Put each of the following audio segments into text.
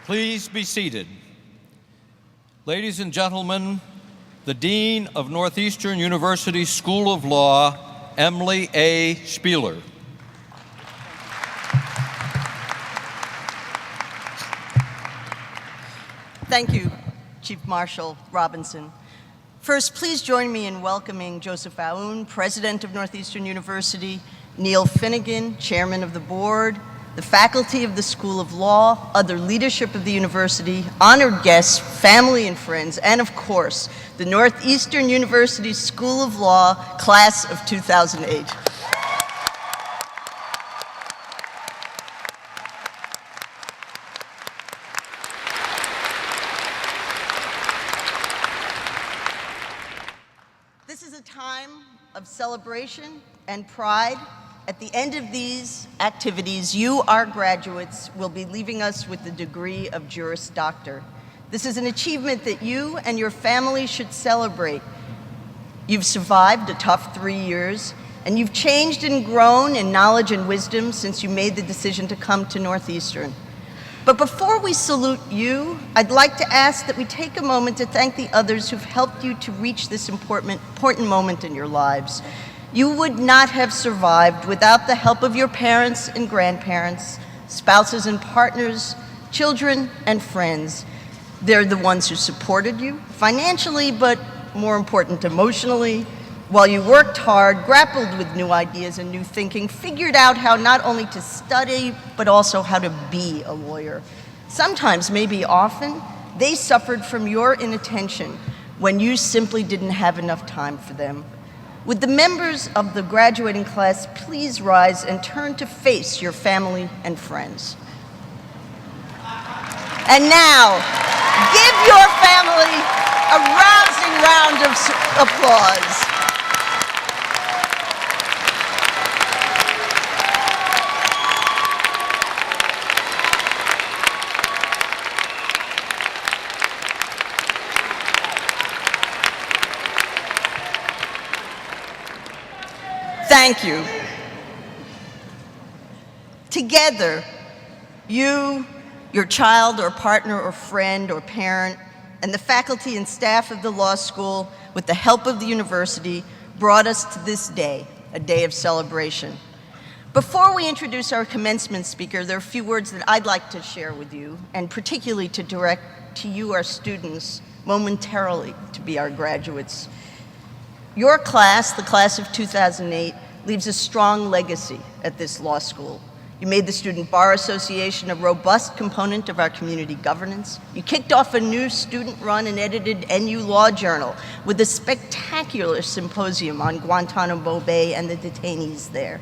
Please be seated. Ladies and gentlemen, the Dean of Northeastern University School of Law, Emily A. Spieler. Thank you, Chief Marshal Robinson. First, please join me in welcoming Joseph Aoun, President of Northeastern University, Neil Finnegan, Chairman of the Board, the faculty of the School of Law, other leadership of the university, honored guests, family and friends, and of course, the Northeastern University School of Law class of 2008. This is a time of celebration and pride. At the end of these activities, you, our graduates, will be leaving us with the degree of Juris Doctor. This is an achievement that you and your family should celebrate. You've survived a tough 3 years, and you've changed and grown in knowledge and wisdom since you made the decision to come to Northeastern. But before we salute you, I'd like to ask that we take a moment to thank the others who've helped you to reach this important moment in your lives. You would not have survived without the help of your parents and grandparents, spouses and partners, children and friends. They're the ones who supported you financially, but more important, emotionally, while you worked hard, grappled with new ideas and new thinking, figured out how not only to study, but also how to be a lawyer. Sometimes, maybe often, they suffered from your inattention when you simply didn't have enough time for them. Would the members of the graduating class please rise and turn to face your family and friends? And now, give your family a rousing round of applause. Thank you. Together, you, your child or partner or friend or parent, and the faculty and staff of the law school, with the help of the university, brought us to this day, a day of celebration. Before we introduce our commencement speaker, there are a few words that I'd like to share with you, and particularly to direct to you, our students, momentarily to be our graduates. Your class, the class of 2008, leaves a strong legacy at this law school. You made the Student Bar Association a robust component of our community governance. You kicked off a new student-run and edited NU Law Journal with a spectacular symposium on Guantanamo Bay and the detainees there.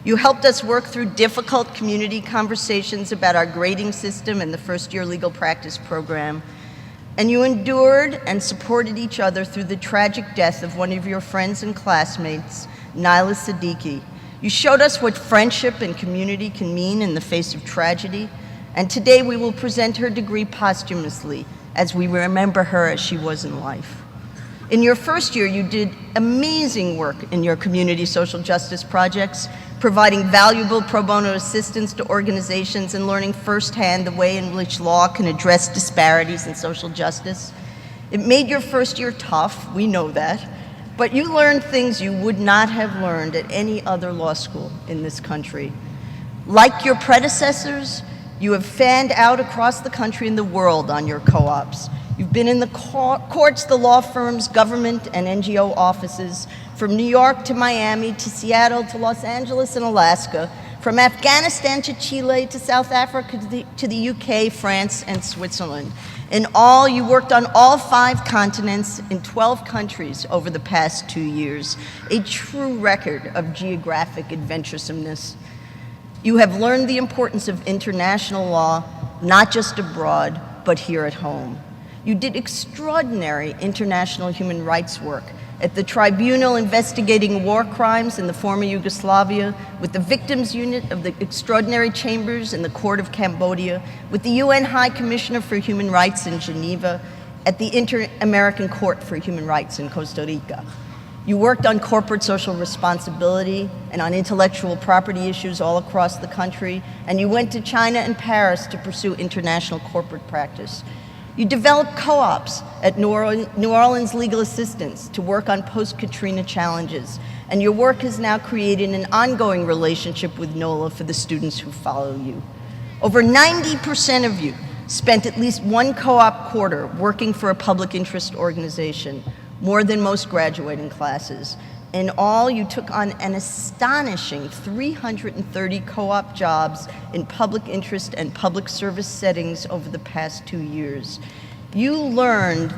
You helped us work through difficult community conversations about our grading system and the first-year legal practice program. And you endured and supported each other through the tragic death of one of your friends and classmates, Naila Siddiqui. You showed us what friendship and community can mean in the face of tragedy, and today we will present her degree posthumously as we remember her as she was in life. In your first year, you did amazing work in your community social justice projects, providing valuable pro bono assistance to organizations and learning firsthand the way in which law can address disparities in social justice. It made your first year tough, we know that, but you learned things you would not have learned at any other law school in this country. Like your predecessors, you have fanned out across the country and the world on your co-ops. You've been in the courts, the law firms, government, and NGO offices, from New York to Miami to Seattle to Los Angeles and Alaska, from Afghanistan to Chile to South Africa to the UK, France, and Switzerland. In all, you worked on all 5 continents in 12 countries over the past 2 years, a true record of geographic adventuresomeness. You have learned the importance of international law, not just abroad, but here at home. You did extraordinary international human rights work at the tribunal investigating war crimes in the former Yugoslavia, with the Victims Unit of the Extraordinary Chambers in the Court of Cambodia, with the UN High Commissioner for Human Rights in Geneva, at the Inter-American Court for Human Rights in Costa Rica. You worked on corporate social responsibility and on intellectual property issues all across the country, and you went to China and Paris to pursue international corporate practice. You developed co-ops at New Orleans Legal Assistance to work on post-Katrina challenges, and your work has now created an ongoing relationship with NOLA for the students who follow you. Over 90% of you spent at least one co-op quarter working for a public interest organization, more than most graduating classes. In all, you took on an astonishing 330 co-op jobs in public interest and public service settings over the past 2 years. You learned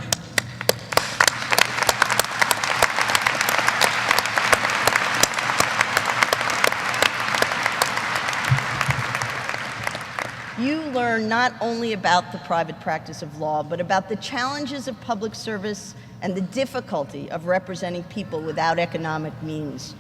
not only about the private practice of law, but about the challenges of public service and the difficulty of representing people without economic means.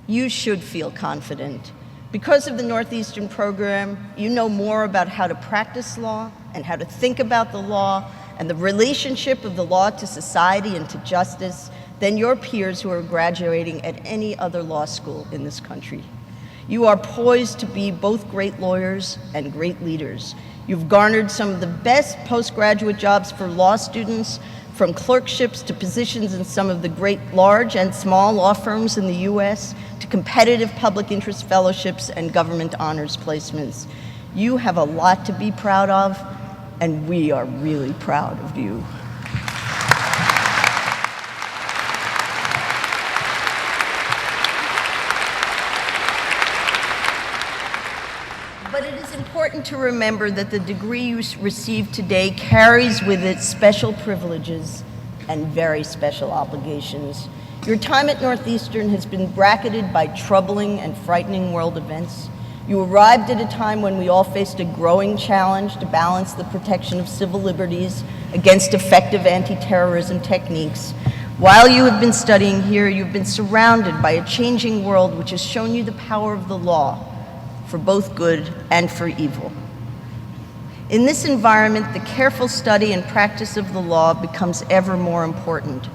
You should feel confident. Because of the Northeastern program, you know more about how to practice law and how to think about the law and the relationship of the law to society and to justice than your peers who are graduating at any other law school in this country. You are poised to be both great lawyers and great leaders. You've garnered some of the best postgraduate jobs for law students, from clerkships to positions in some of the great large and small law firms in the US, to competitive public interest fellowships and government honors placements. You have a lot to be proud of, and we are really proud of you. But it is important to remember that the degree you receive today carries with it special privileges and very special obligations. Your time at Northeastern has been bracketed by troubling and frightening world events. You arrived at a time when we all faced a growing challenge to balance the protection of civil liberties against effective anti-terrorism techniques. While you have been studying here, you've been surrounded by a changing world which has shown you the power of the law, for both good and for evil. In this environment, the careful study and practice of the law becomes ever more important.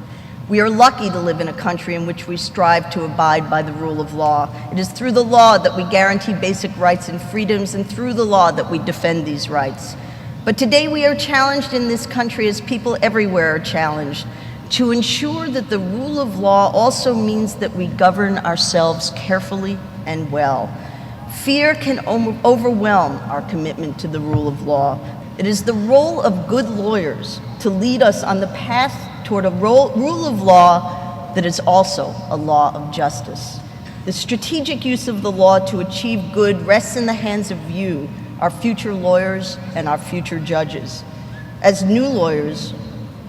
We are lucky to live in a country in which we strive to abide by the rule of law. It is through the law that we guarantee basic rights and freedoms, and through the law that we defend these rights. But today we are challenged in this country, as people everywhere are challenged, to ensure that the rule of law also means that we govern ourselves carefully and well. Fear can overwhelm our commitment to the rule of law. It is the role of good lawyers to lead us on the path toward a rule of law that is also a law of justice. The strategic use of the law to achieve good rests in the hands of you, our future lawyers and our future judges. As new lawyers,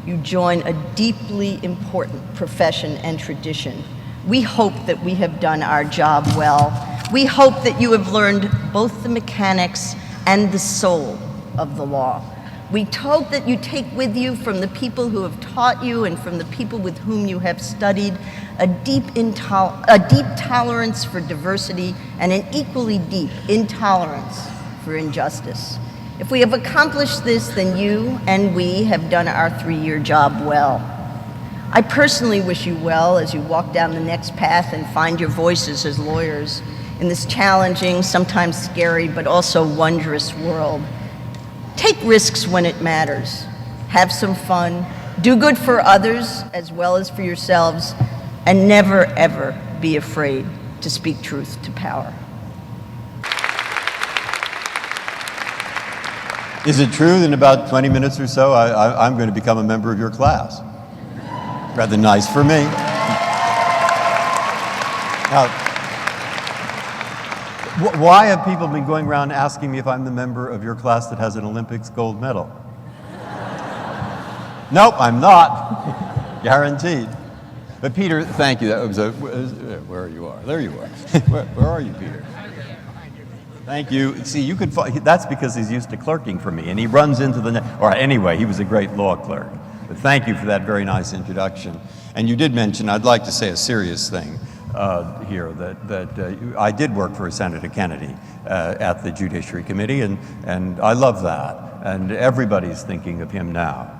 you join a deeply important profession and tradition. We hope that we have done our job well. We hope that you have learned both the mechanics and the soul of the law. We hope that you take with you from the people who have taught you and from the people with whom you have studied a deep tolerance for diversity and an equally deep intolerance for injustice. If we have accomplished this, then you and we have done our 3-year job well. I personally wish you well as you walk down the next path and find your voices as lawyers in this challenging, sometimes scary, but also wondrous world. Take risks when it matters. Have some fun. Do good for others as well as for yourselves, and never, ever be afraid to speak truth to power. Is it true that in about 20 minutes or so, I'm going to become a member of your class? Rather nice for me. Now, why have people been going around asking me if I'm the member of your class that has an Olympics gold medal? Nope, I'm not. Guaranteed. But Peter, thank you. That was where you are. There you are. Where are you, Peter? Thank you. See, you could. That's because he's used to clerking for me, and he runs into the. Or anyway, he was a great law clerk. But thank you for that very nice introduction. And you did mention. I'd like to say a serious thing here that I did work for Senator Kennedy at the Judiciary Committee, and I love that. And everybody's thinking of him now.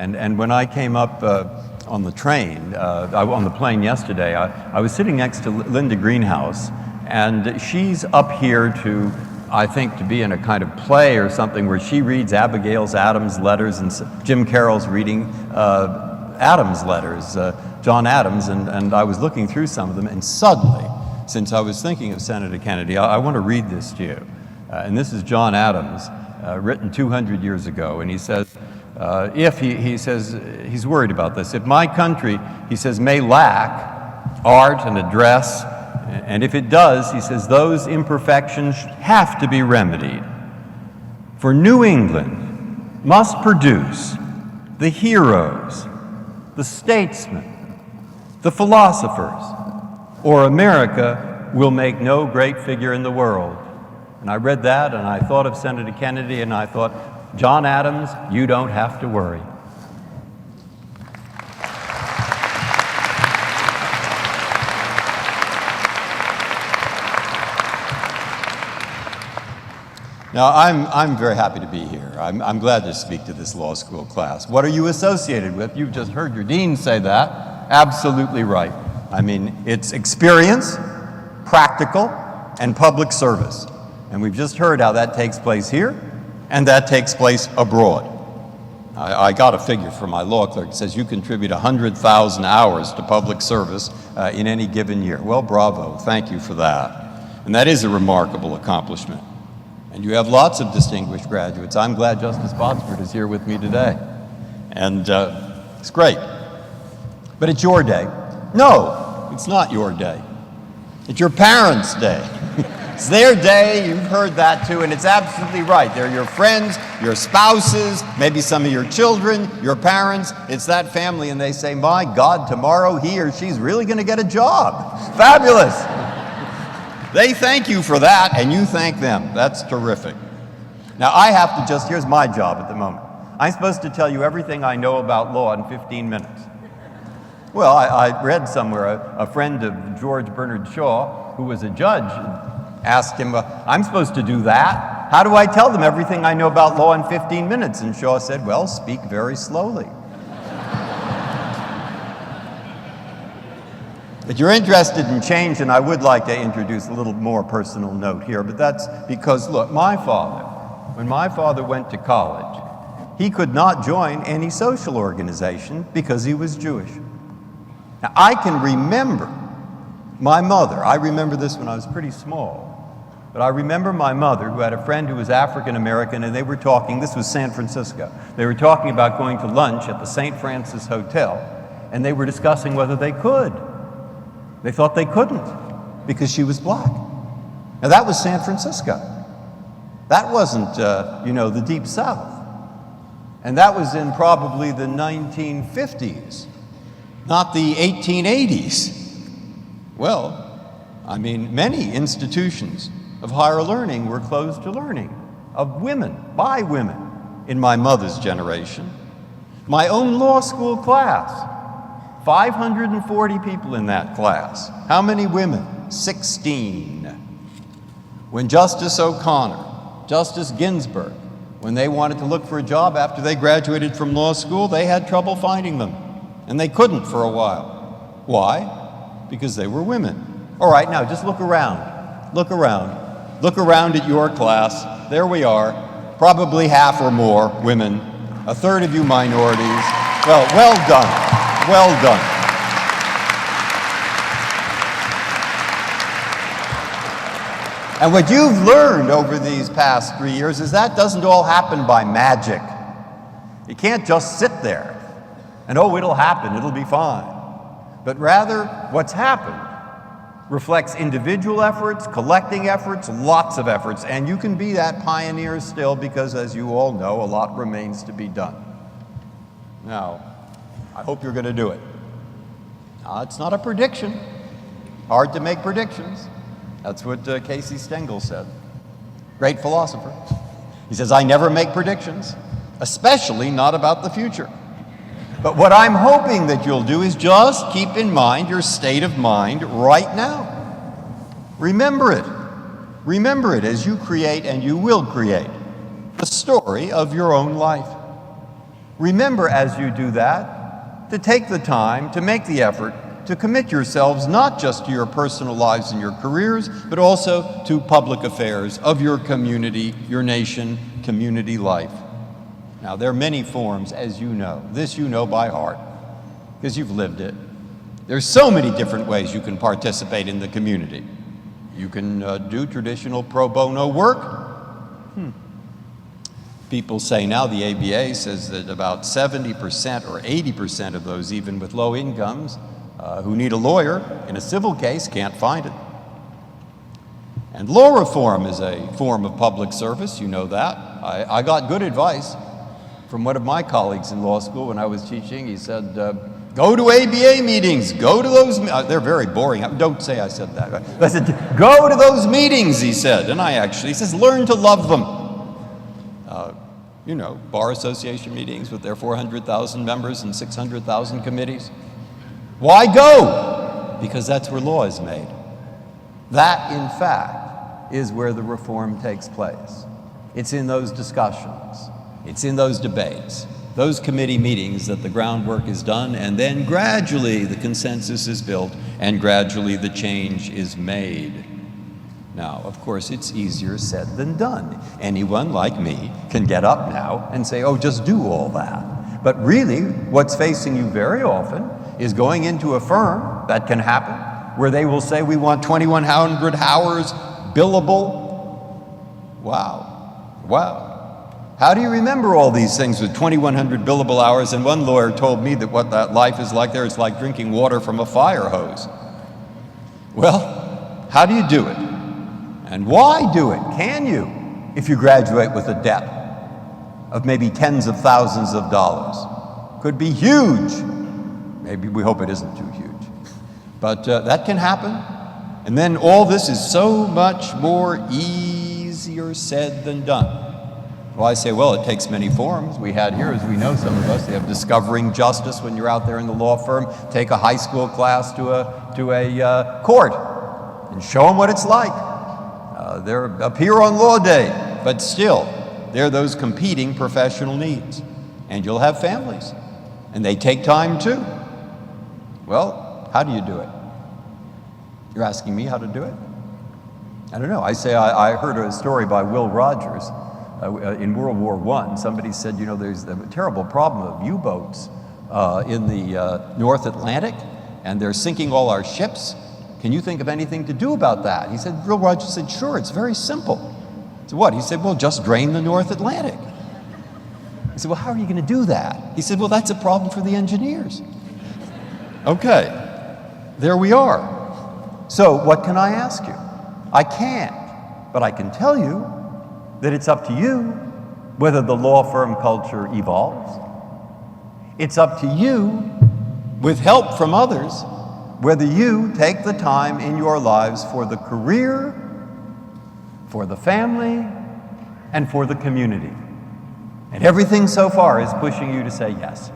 And when I came up on the train, on the plane yesterday, I was sitting next to Linda Greenhouse, and she's up here to, I think, to be in a kind of play or something where she reads Abigail Adams' letters, and Jim Carroll's reading Adams' letters, John Adams, and I was looking through some of them, and suddenly, since I was thinking of Senator Kennedy, I want to read this to you. And this is John Adams, written 200 years ago, and he says, he says, he's worried about this. If my country, he says, may lack art and address, and if it does, he says, those imperfections have to be remedied. For New England must produce the heroes, the statesmen, the philosophers, or America will make no great figure in the world. And I read that, and I thought of Senator Kennedy, and I thought, John Adams, you don't have to worry. Now, I'm very happy to be here. I'm glad to speak to this law school class. What are you associated with? You've just heard your dean say that. Absolutely right. I mean, it's experience, practical, and public service. And we've just heard how that takes place here, and that takes place abroad. I got a figure from my law clerk that says you contribute 100,000 hours to public service in any given year. Well, bravo. Thank you for that. And that is a remarkable accomplishment. And you have lots of distinguished graduates. I'm glad Justice Botsford is here with me today. And it's great. But it's your day. No, it's not your day. It's your parents' day. It's their day, you've heard that too, and it's absolutely right. They're your friends, your spouses, maybe some of your children, your parents. It's that family, and they say, my God, tomorrow he or she's really going to get a job. Fabulous. They thank you for that, and you thank them. That's terrific. Now, I have to just, here's my job at the moment. I'm supposed to tell you everything I know about law in 15 minutes. Well, I read somewhere, a friend of George Bernard Shaw, who was a judge, asked him, I'm supposed to do that? How do I tell them everything I know about law in 15 minutes? And Shaw said, well, speak very slowly. But you're interested in change, and I would like to introduce a little more personal note here, but that's because, look, when my father went to college, he could not join any social organization because he was Jewish. Now, I can remember my mother. I remember this when I was pretty small. But I remember my mother, who had a friend who was African American, and they were talking, this was San Francisco, they were talking about going to lunch at the St. Francis Hotel, and they were discussing whether they could. They thought they couldn't because she was black. Now that was San Francisco. That wasn't, the Deep South. And that was in probably the 1950s, not the 1880s. Well, I mean, many institutions of higher learning were closed to learning, of women, by women, in my mother's generation. My own law school class, 540 people in that class. How many women? 16. When Justice O'Connor, Justice Ginsburg, when they wanted to look for a job after they graduated from law school, they had trouble finding them. And they couldn't for a while. Why? Because they were women. All right, now just look around. Look around. Look around at your class. There we are. Probably half or more women. A third of you minorities. Well done. Well done. And what you've learned over these past 3 years is that doesn't all happen by magic. You can't just sit there and, it'll happen, it'll be fine. But rather, what's happened reflects individual efforts, collecting efforts, lots of efforts, and you can be that pioneer still because, as you all know, a lot remains to be done. Now, I hope you're going to do it. It's not a prediction. Hard to make predictions. That's what Casey Stengel said. Great philosopher. He says, I never make predictions, especially not about the future. But what I'm hoping that you'll do is just keep in mind your state of mind right now. Remember it. Remember it as you create, and you will create, the story of your own life. Remember as you do that to take the time to make the effort to commit yourselves not just to your personal lives and your careers, but also to public affairs of your community, your nation, community life. Now, there are many forms, as you know. This you know by heart, because you've lived it. There's so many different ways you can participate in the community. You can do traditional pro bono work. People say now, the ABA says that about 70% or 80% of those even with low incomes who need a lawyer in a civil case can't find it. And law reform is a form of public service, you know that. I got good advice from one of my colleagues in law school when I was teaching. He said, go to ABA meetings, go to those, they're very boring. Don't say I said that. I said, go to those meetings, he said. And he says, learn to love them. You know, Bar Association meetings with their 400,000 members and 600,000 committees. Why go? Because that's where law is made. That, in fact, is where the reform takes place. It's in those discussions. It's in those debates, those committee meetings that the groundwork is done, and then gradually the consensus is built and gradually the change is made. Now, of course, it's easier said than done. Anyone like me can get up now and say, oh, just do all that. But really, what's facing you very often is going into a firm, that can happen, where they will say, we want 2,100 hours billable. Wow. How do you remember all these things with 2,100 billable hours? And one lawyer told me that what that life is like there is like drinking water from a fire hose. Well, how do you do it? And why do it? Can you, if you graduate with a debt of maybe tens of thousands of dollars? Could be huge. Maybe we hope it isn't too huge. But that can happen. And then all this is so much more easier said than done. Well, I say, well, it takes many forms. We had here, as we know, some of us, they have Discovering Justice when you're out there in the law firm. Take a high school class to a court and show them what it's like. They're up here on law day, but still, there are those competing professional needs. And you'll have families, and they take time too. Well, how do you do it? You're asking me how to do it? I don't know. I heard a story by Will Rogers in World War I. Somebody said, you know, there's a terrible problem of U-boats in the North Atlantic, and they're sinking all our ships. Can you think of anything to do about that? He said, Will Rogers said, sure, it's very simple. So what? He said, well, just drain the North Atlantic. He said, well, how are you going to do that? He said, well, that's a problem for the engineers. Okay, there we are. So what can I ask you? I can't, but I can tell you that it's up to you whether the law firm culture evolves. It's up to you, with help from others, whether you take the time in your lives for the career, for the family, and for the community. And everything so far is pushing you to say yes.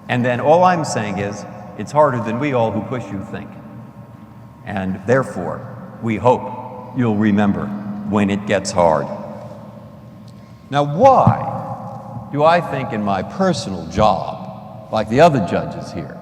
And then all I'm saying is, it's harder than we all who push you think. And therefore, we hope you'll remember when it gets hard. Now, why do I think in my personal job, like the other judges here,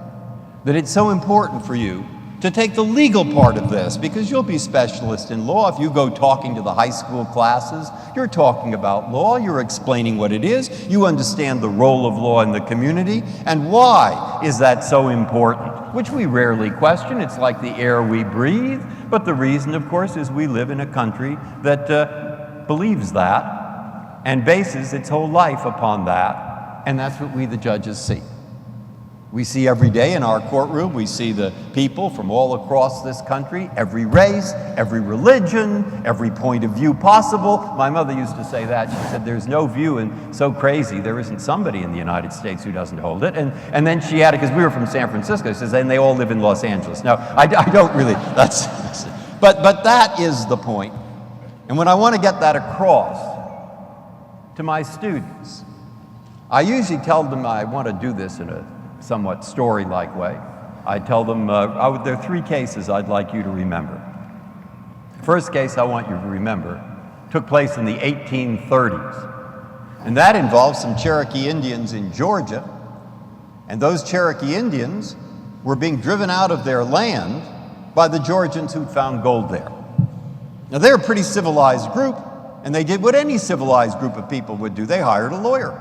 that it's so important for you to take the legal part of this? Because you'll be specialist in law. If you go talking to the high school classes, you're talking about law, you're explaining what it is, you understand the role of law in the community, and why is that so important? Which we rarely question. It's like the air we breathe. But the reason, of course, is we live in a country that believes that and bases its whole life upon that. And that's what we, the judges, see. We see every day in our courtroom, we see the people from all across this country, every race, every religion, every point of view possible. My mother used to say that. She said, there's no view and so crazy, there isn't somebody in the United States who doesn't hold it. And then she added, because we were from San Francisco, she says, and they all live in Los Angeles. Now, I don't really, but that is the point. And when I want to get that across to my students, I usually tell them I want to do this in a somewhat story-like way. I tell them, there are three cases I'd like you to remember. The first case I want you to remember took place in the 1830s. And that involved some Cherokee Indians in Georgia. And those Cherokee Indians were being driven out of their land by the Georgians who'd found gold there. Now, they're a pretty civilized group, and they did what any civilized group of people would do. They hired a lawyer.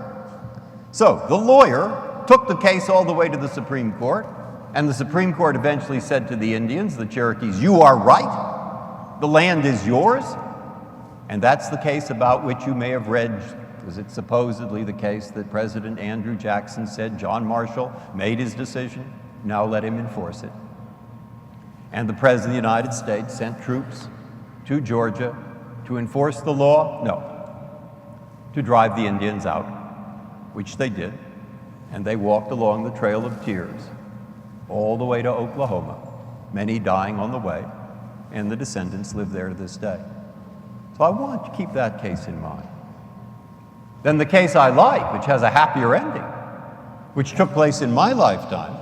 So the lawyer took the case all the way to the Supreme Court, and the Supreme Court eventually said to the Indians, the Cherokees, "You are right. The land is yours." And that's the case about which you may have read, because it's supposedly the case that President Andrew Jackson said John Marshall made his decision, now let him enforce it. And the President of the United States sent troops to Georgia to enforce the law? No, to drive the Indians out, which they did. And they walked along the Trail of Tears all the way to Oklahoma, many dying on the way, and the descendants live there to this day. So I want to keep that case in mind. Then the case I like, which has a happier ending, which took place in my lifetime,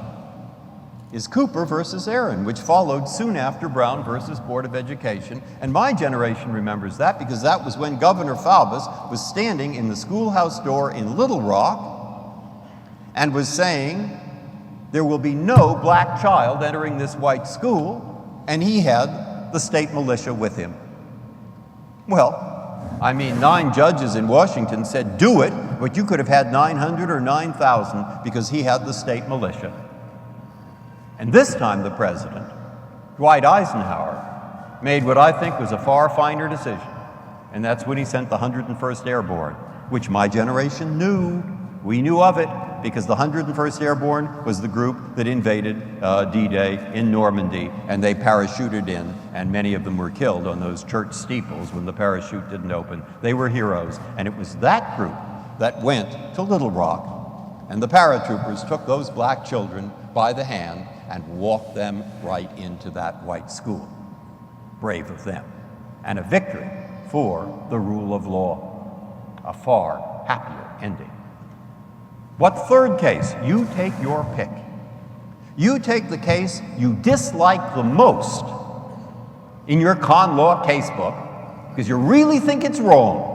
is Cooper versus Aaron, which followed soon after Brown versus Board of Education. And my generation remembers that because that was when Governor Faubus was standing in the schoolhouse door in Little Rock and was saying, there will be no black child entering this white school, and he had the state militia with him. Well, I mean, 9 judges in Washington said, do it, but you could have had 900 or 9,000 because he had the state militia. And this time the president, Dwight Eisenhower, made what I think was a far finer decision. And that's when he sent the 101st Airborne, which my generation knew. We knew of it because the 101st Airborne was the group that invaded D-Day in Normandy, and they parachuted in, and many of them were killed on those church steeples when the parachute didn't open. They were heroes, and it was that group that went to Little Rock, and the paratroopers took those black children by the hand and walked them right into that white school. Brave of them. And a victory for the rule of law. A far happier ending. What third case? You take your pick. You take the case you dislike the most in your con law casebook because you really think it's wrong.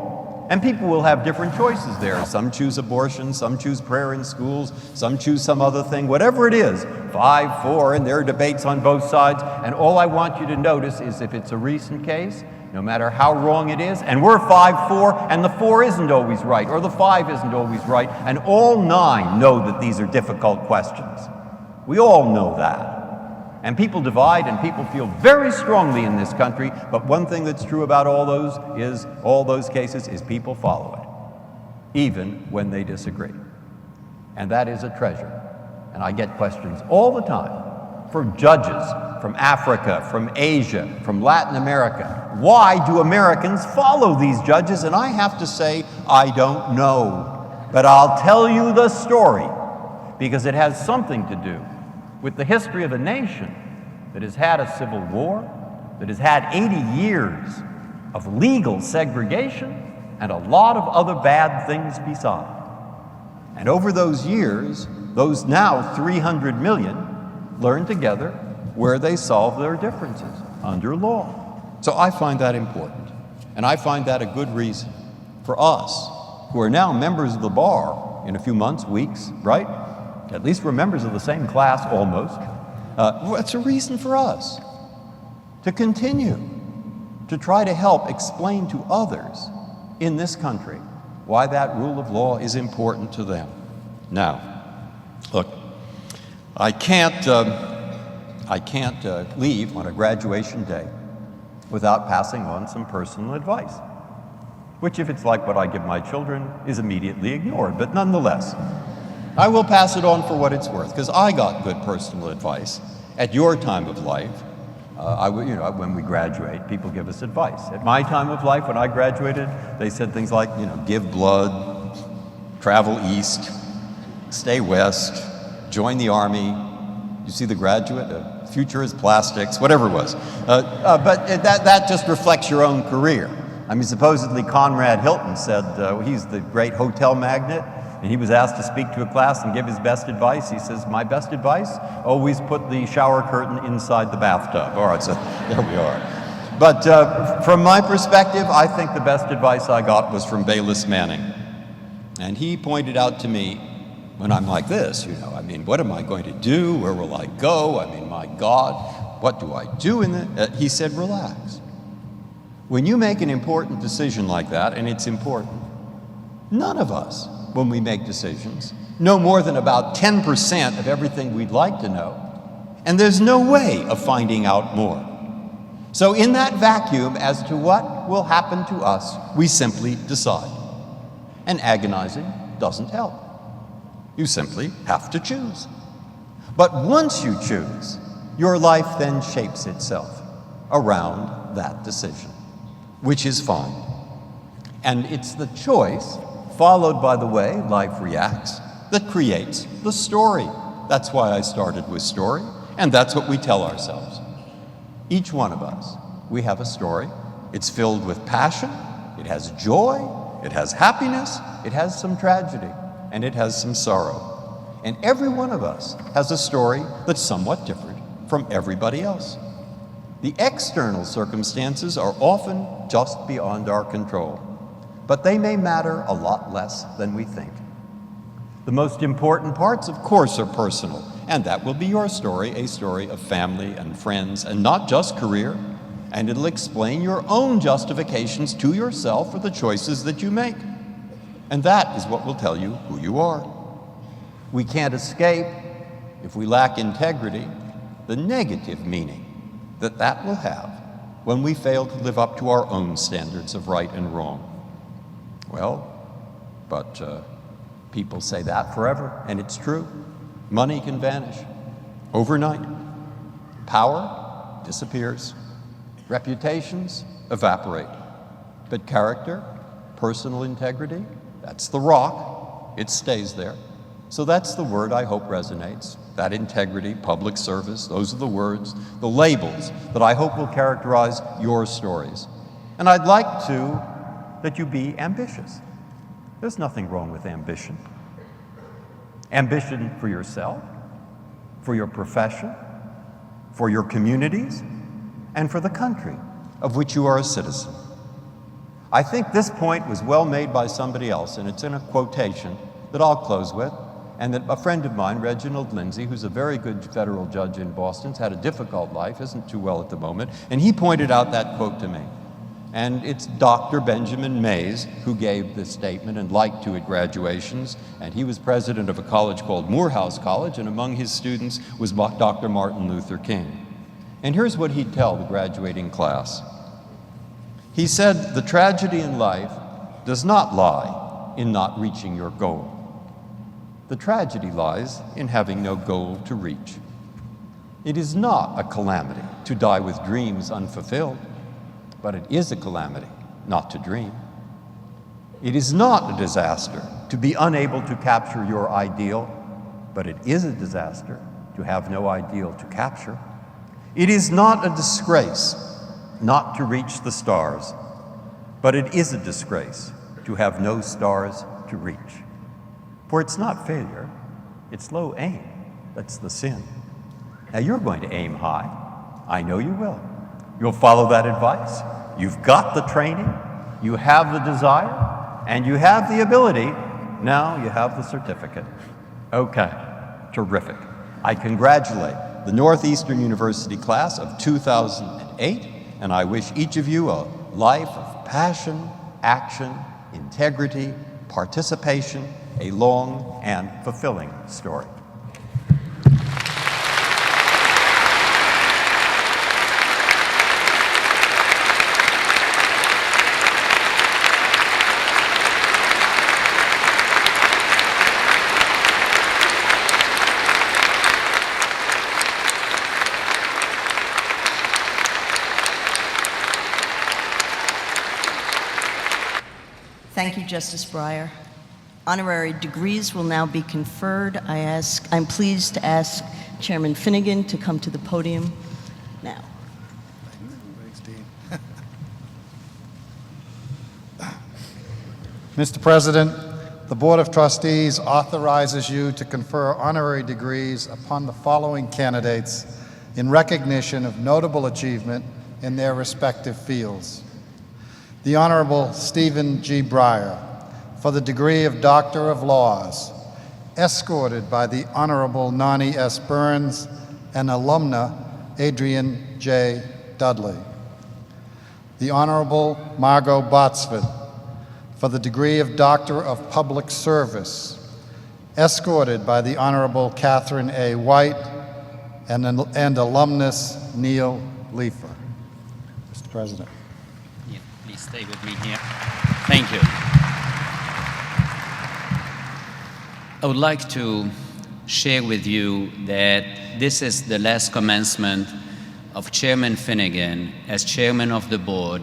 And people will have different choices there. Some choose abortion, some choose prayer in schools, some choose some other thing, whatever it is, 5-4, and there are debates on both sides. And all I want you to notice is if it's a recent case, no matter how wrong it is, and we're 5-4, and the 4 isn't always right, or the 5 isn't always right, and all 9 know that these are difficult questions. We all know that. And people divide, and people feel very strongly in this country, but one thing that's true about all those cases is people follow it, even when they disagree. And that is a treasure. And I get questions all the time from judges, from Africa, from Asia, from Latin America. Why do Americans follow these judges? And I have to say, I don't know. But I'll tell you the story, because it has something to do with the history of a nation that has had a civil war, that has had 80 years of legal segregation, and a lot of other bad things beside. And over those years, those now 300 million learned together where they solve their differences under law. So I find that important, and I find that a good reason for us, who are now members of the bar in a few months, weeks, right? At least we're members of the same class, almost. It's a reason for us to continue to try to help explain to others in this country why that rule of law is important to them. Now, look, I can't leave on a graduation day without passing on some personal advice, which, if it's like what I give my children, is immediately ignored. But nonetheless, I will pass it on for what it's worth, because I got good personal advice at your time of life. When we graduate, people give us advice. At my time of life, when I graduated, they said things like, give blood, travel east, stay west, join the Army. You see The Graduate? Future is plastics, whatever it was. But that just reflects your own career. I mean, supposedly Conrad Hilton said he's the great hotel magnate, and he was asked to speak to a class and give his best advice. He says, my best advice? Always put the shower curtain inside the bathtub. All right, so there we are. But from my perspective, I think the best advice I got was from Bayless Manning. And he pointed out to me, when I'm like this, I mean, what am I going to do? Where will I go? I mean, my God, what do I do in it? He said, relax. When you make an important decision like that, and it's important, none of us, when we make decisions, know more than about 10% of everything we'd like to know. And there's no way of finding out more. So in that vacuum as to what will happen to us, we simply decide. And agonizing doesn't help. You simply have to choose. But once you choose, your life then shapes itself around that decision, which is fine. And it's the choice, followed by the way life reacts, that creates the story. That's why I started with story, and that's what we tell ourselves. Each one of us, we have a story. It's filled with passion, it has joy, it has happiness, it has some tragedy, and it has some sorrow. And every one of us has a story that's somewhat different from everybody else. The external circumstances are often just beyond our control, but they may matter a lot less than we think. The most important parts, of course, are personal, and that will be your story, a story of family and friends, and not just career, and it'll explain your own justifications to yourself for the choices that you make. And that is what will tell you who you are. We can't escape, if we lack integrity, the negative meaning that that will have when we fail to live up to our own standards of right and wrong. Well, but people say that forever, and it's true. Money can vanish overnight. Power disappears. Reputations evaporate. But character, personal integrity, that's the rock. It stays there. So that's the word I hope resonates. That integrity, public service, those are the words, the labels that I hope will characterize your stories. And I'd like that you be ambitious. There's nothing wrong with ambition. Ambition for yourself, for your profession, for your communities, and for the country of which you are a citizen. I think this point was well made by somebody else, and it's in a quotation that I'll close with, and that a friend of mine, Reginald Lindsay, who's a very good federal judge in Boston, has had a difficult life, isn't too well at the moment, and he pointed out that quote to me. And it's Dr. Benjamin Mays who gave this statement and liked to at graduations, and he was president of a college called Morehouse College, and among his students was Dr. Martin Luther King. And here's what he'd tell the graduating class. He said, "The tragedy in life does not lie in not reaching your goal. The tragedy lies in having no goal to reach. It is not a calamity to die with dreams unfulfilled, but it is a calamity not to dream. It is not a disaster to be unable to capture your ideal, but it is a disaster to have no ideal to capture. It is not a disgrace not to reach the stars, but it is a disgrace to have no stars to reach. For it's not failure, it's low aim that's the sin." Now you're going to aim high. I know you will. You'll follow that advice. You've got the training, you have the desire, and you have the ability. Now you have the certificate. Okay, terrific. I congratulate the Northeastern University class of 2008, and I wish each of you a life of passion, action, integrity, participation, a long and fulfilling story. Thank you, Justice Breyer. Honorary degrees will now be conferred. I'm pleased to ask Chairman Finnegan to come to the podium now. Mr. President, the Board of Trustees authorizes you to confer honorary degrees upon the following candidates in recognition of notable achievement in their respective fields. The Honorable Stephen G. Breyer, for the degree of Doctor of Laws, escorted by the Honorable Nani S. Burns and alumna Adrian J. Dudley. The Honorable Margot Botsford for the degree of Doctor of Public Service, escorted by the Honorable Catherine A. White and alumnus Neil Leifer. Mr. President. Yeah, please stay with me here. Thank you. I would like to share with you that this is the last commencement of Chairman Finnegan as chairman of the board.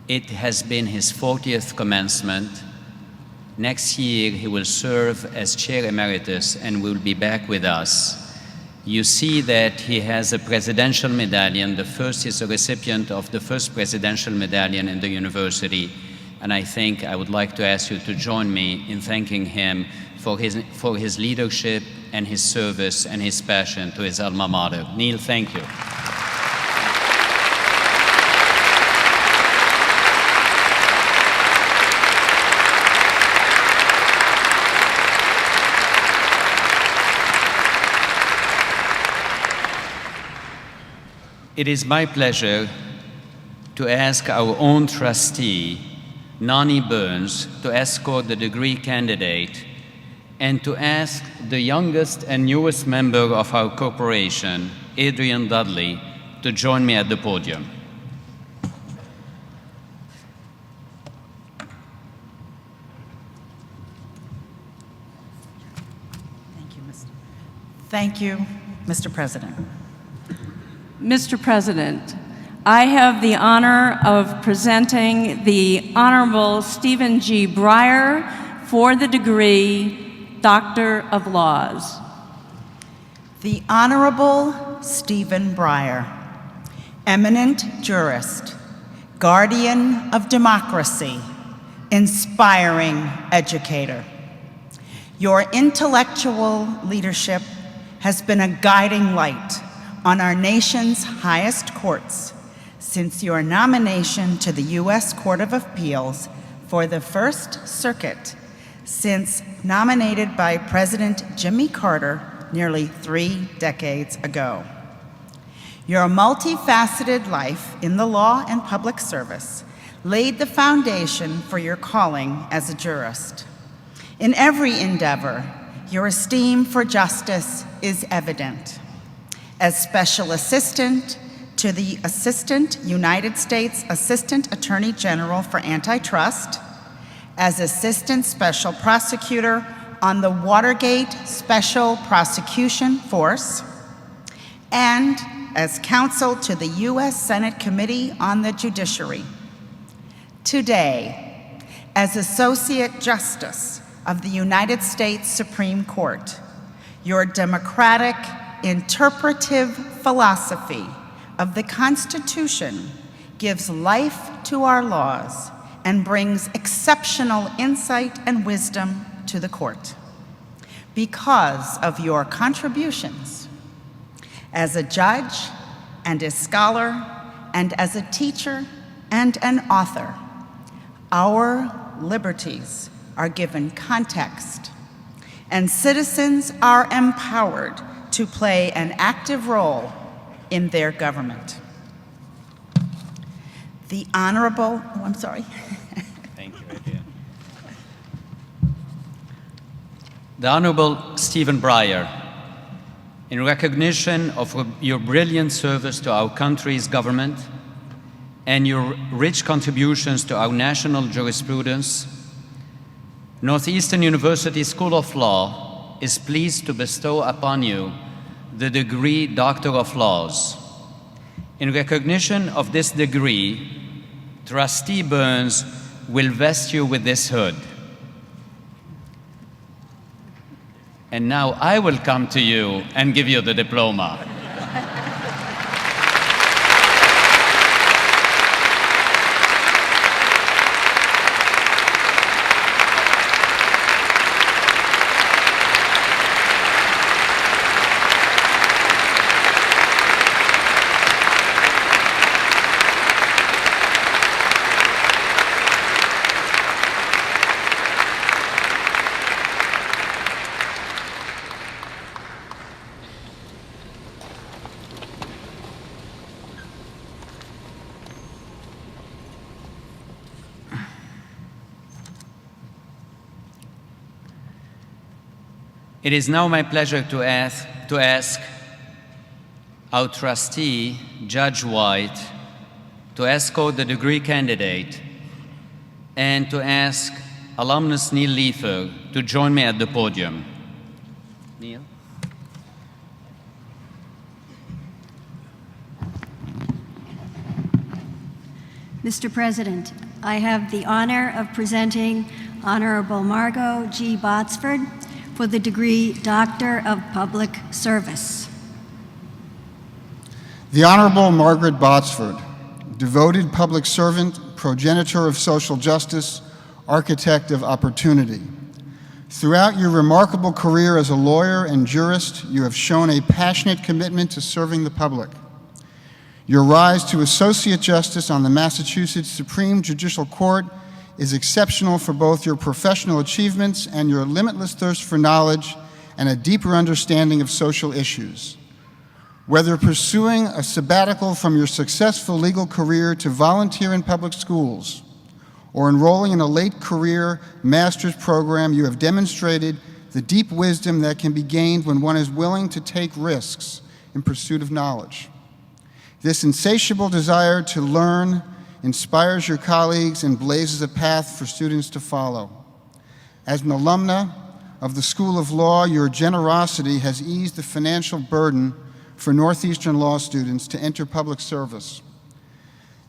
It has been his 40th commencement. Next year, he will serve as chair emeritus and will be back with us. You see that he has a presidential medallion. The first is a recipient of the first presidential medallion in the university. And I think I would like to ask you to join me in thanking him for his leadership and his service and his passion to his alma mater. Neil, thank you. It is my pleasure to ask our own trustee, Nani Burns, to escort the degree candidate and to ask the youngest and newest member of our corporation, Adrian Dudley, to join me at the podium. Thank you, Mr. President. Mr. President, I have the honor of presenting the Honorable Stephen G. Breyer for the degree Doctor of Laws. The Honorable Stephen Breyer, eminent jurist, guardian of democracy, inspiring educator. Your intellectual leadership has been a guiding light on our nation's highest courts since your nomination to the U.S. Court of Appeals for the First Circuit, since nominated by President Jimmy Carter nearly 3 decades ago. Your multifaceted life in the law and public service laid the foundation for your calling as a jurist. In every endeavor, your esteem for justice is evident. As Special Assistant to the United States Assistant Attorney General for Antitrust, as Assistant Special Prosecutor on the Watergate Special Prosecution Force, and as Counsel to the U.S. Senate Committee on the Judiciary. Today, as Associate Justice of the United States Supreme Court, your democratic, interpretive philosophy of the Constitution gives life to our laws and brings exceptional insight and wisdom to the court. Because of your contributions as a judge and a scholar and as a teacher and an author, our liberties are given context and citizens are empowered to play an active role in their government. The Honorable, Thank you, Adrian. The Honorable Stephen Breyer, in recognition of your brilliant service to our country's government and your rich contributions to our national jurisprudence, Northeastern University School of Law is pleased to bestow upon you the degree Doctor of Laws. In recognition of this degree, Trustee Burns will vest you with this hood. And now I will come to you and give you the diploma. It is now my pleasure to ask our trustee, Judge White, to escort the degree candidate and to ask alumnus Neil Leifer to join me at the podium. Neil? Mr. President, I have the honor of presenting Honorable Margot G. Botsford for the degree Doctor of Public Service. The Honorable Margaret Botsford, devoted public servant, progenitor of social justice, architect of opportunity. Throughout your remarkable career as a lawyer and jurist, you have shown a passionate commitment to serving the public. Your rise to Associate Justice on the Massachusetts Supreme Judicial Court is exceptional for both your professional achievements and your limitless thirst for knowledge and a deeper understanding of social issues. Whether pursuing a sabbatical from your successful legal career to volunteer in public schools or enrolling in a late career master's program, you have demonstrated the deep wisdom that can be gained when one is willing to take risks in pursuit of knowledge. This insatiable desire to learn inspires your colleagues and blazes a path for students to follow. As an alumna of the School of Law, your generosity has eased the financial burden for Northeastern law students to enter public service.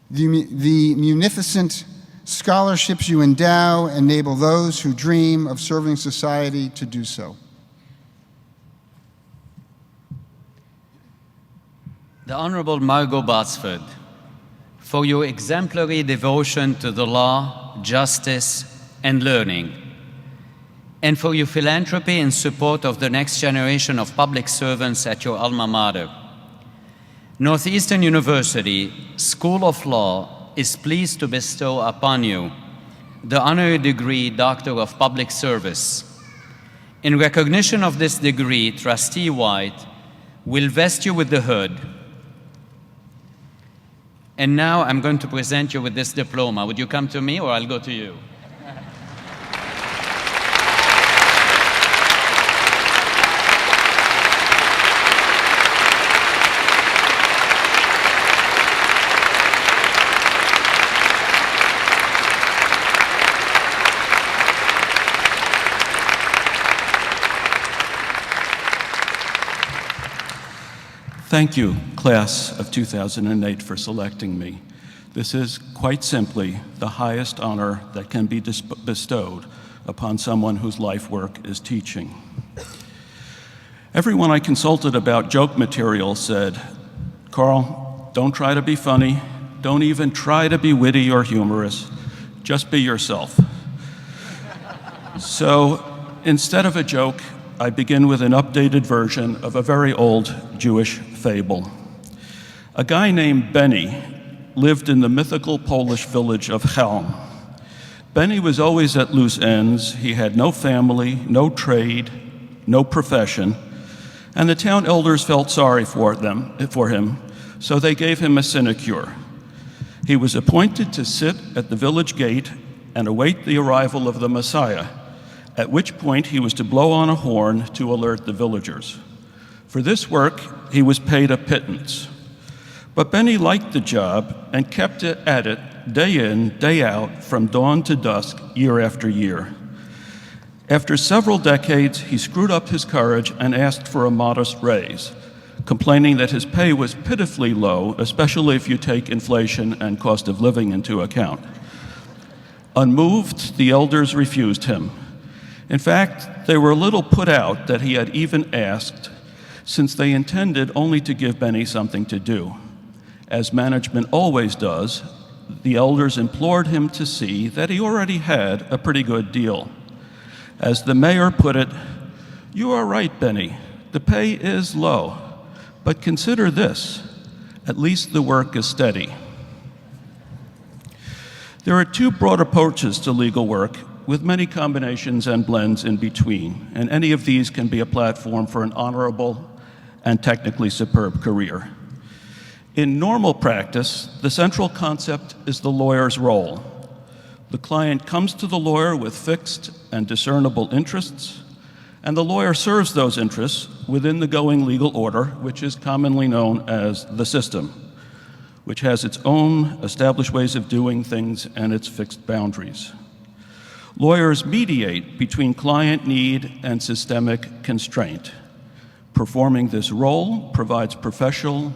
The munificent scholarships you endow enable those who dream of serving society to do so. The Honorable Margot Botsford, for your exemplary devotion to the law, justice, and learning, and for your philanthropy in support of the next generation of public servants at your alma mater. Northeastern University School of Law is pleased to bestow upon you the honorary degree Doctor of Public Service. In recognition of this degree, Trustee White will vest you with the hood. And now I'm going to present you with this diploma. Would you come to me or I'll go to you? Thank you, class of 2008, for selecting me. This is quite simply the highest honor that can be bestowed upon someone whose life work is teaching. Everyone I consulted about joke material said, "Carl, don't try to be funny. Don't even try to be witty or humorous. Just be yourself." So instead of a joke, I begin with an updated version of a very old Jewish fable. A guy named Benny lived in the mythical Polish village of Chelm. Benny was always at loose ends. He had no family, no trade, no profession, and the town elders felt sorry for him, so they gave him a sinecure. He was appointed to sit at the village gate and await the arrival of the Messiah, at which point he was to blow on a horn to alert the villagers. For this work, he was paid a pittance. But Benny liked the job and kept at it day in, day out, from dawn to dusk, year after year. After several decades, he screwed up his courage and asked for a modest raise, complaining that his pay was pitifully low, especially if you take inflation and cost of living into account. Unmoved, the elders refused him. In fact, they were a little put out that he had even asked, since they intended only to give Benny something to do. As management always does, the elders implored him to see that he already had a pretty good deal. As the mayor put it, "You are right, Benny, the pay is low, but consider this, at least the work is steady." There are two broad approaches to legal work, with many combinations and blends in between, and any of these can be a platform for an honorable and technically superb career. In normal practice, the central concept is the lawyer's role. The client comes to the lawyer with fixed and discernible interests, and the lawyer serves those interests within the going legal order, which is commonly known as the system, which has its own established ways of doing things and its fixed boundaries. Lawyers mediate between client need and systemic constraint. Performing this role provides professional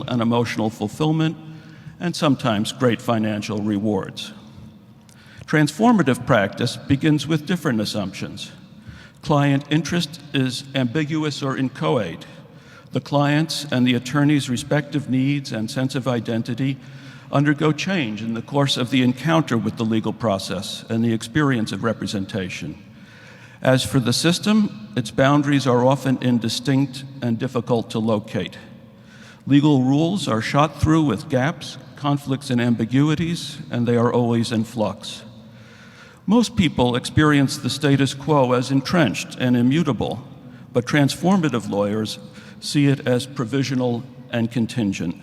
and emotional fulfillment and sometimes great financial rewards. Transformative practice begins with different assumptions. Client interest is ambiguous or inchoate. The client's and the attorney's respective needs and sense of identity undergo change in the course of the encounter with the legal process and the experience of representation. As for the system, its boundaries are often indistinct and difficult to locate. Legal rules are shot through with gaps, conflicts, and ambiguities, and they are always in flux. Most people experience the status quo as entrenched and immutable, but transformative lawyers see it as provisional and contingent.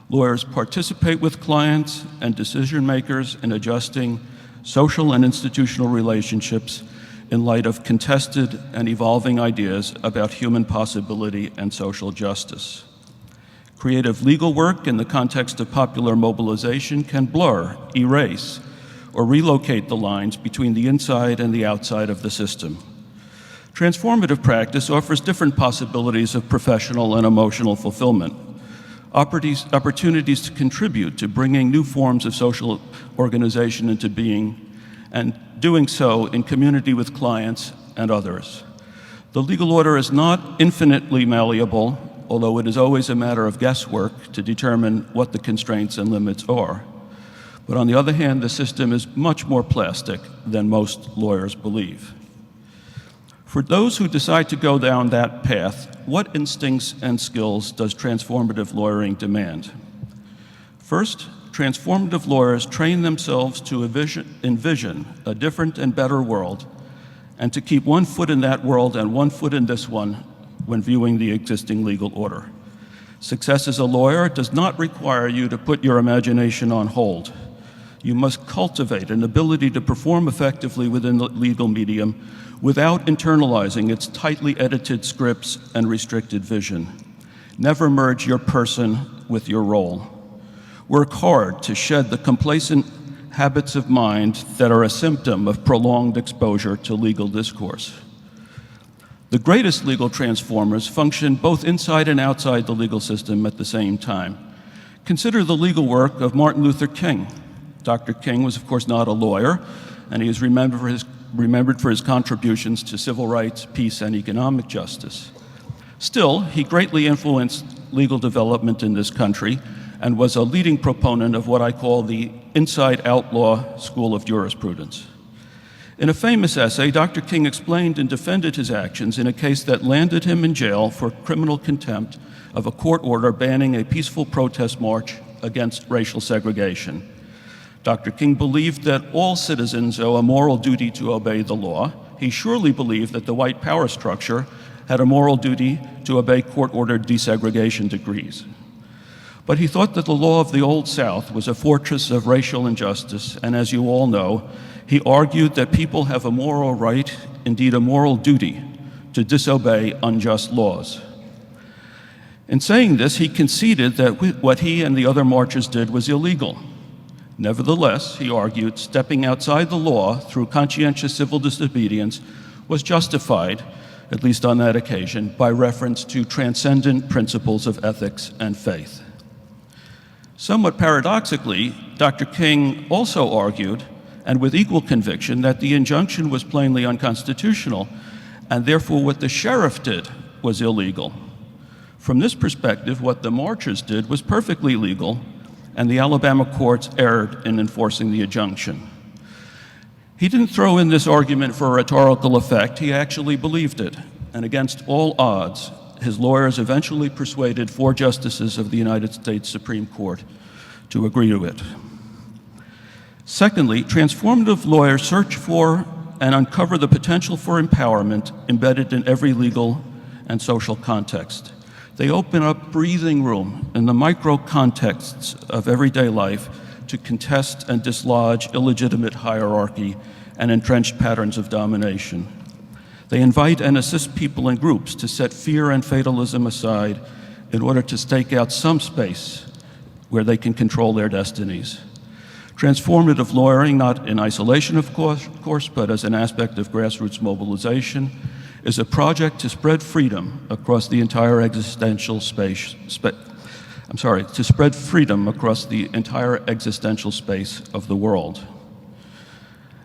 Lawyers participate with clients and decision makers in adjusting social and institutional relationships in light of contested and evolving ideas about human possibility and social justice. Creative legal work in the context of popular mobilization can blur, erase, or relocate the lines between the inside and the outside of the system. Transformative practice offers different possibilities of professional and emotional fulfillment, opportunities to contribute to bringing new forms of social organization into being, and doing so in community with clients and others. The legal order is not infinitely malleable, although it is always a matter of guesswork to determine what the constraints and limits are. But on the other hand, the system is much more plastic than most lawyers believe. For those who decide to go down that path, what instincts and skills does transformative lawyering demand? First, transformative lawyers train themselves to envision a different and better world, and to keep one foot in that world and one foot in this one when viewing the existing legal order. Success as a lawyer does not require you to put your imagination on hold. You must cultivate an ability to perform effectively within the legal medium without internalizing its tightly edited scripts and restricted vision. Never merge your person with your role. Work hard to shed the complacent habits of mind that are a symptom of prolonged exposure to legal discourse. The greatest legal transformers function both inside and outside the legal system at the same time. Consider the legal work of Martin Luther King. Dr. King was, of course, not a lawyer, and he is remembered for his contributions to civil rights, peace, and economic justice. Still, he greatly influenced legal development in this country and was a leading proponent of what I call the inside-out law school of jurisprudence. In a famous essay, Dr. King explained and defended his actions in a case that landed him in jail for criminal contempt of a court order banning a peaceful protest march against racial segregation. Dr. King believed that all citizens owe a moral duty to obey the law. He surely believed that the white power structure had a moral duty to obey court-ordered desegregation decrees. But he thought that the law of the Old South was a fortress of racial injustice, and as you all know, he argued that people have a moral right, indeed a moral duty, to disobey unjust laws. In saying this, he conceded that what he and the other marchers did was illegal. Nevertheless, he argued, stepping outside the law through conscientious civil disobedience was justified, at least on that occasion, by reference to transcendent principles of ethics and faith. Somewhat paradoxically, Dr. King also argued, and with equal conviction, that the injunction was plainly unconstitutional, and therefore what the sheriff did was illegal. From this perspective, what the marchers did was perfectly legal, and the Alabama courts erred in enforcing the injunction. He didn't throw in this argument for a rhetorical effect, he actually believed it, and against all odds, his lawyers eventually persuaded 4 justices of the United States Supreme Court to agree to it. Secondly, transformative lawyers search for and uncover the potential for empowerment embedded in every legal and social context. They open up breathing room in the micro contexts of everyday life to contest and dislodge illegitimate hierarchy and entrenched patterns of domination. They invite and assist people in groups to set fear and fatalism aside in order to stake out some space where they can control their destinies. Transformative lawyering, not in isolation of course, but as an aspect of grassroots mobilization, is a project to spread freedom across the entire existential space of the world.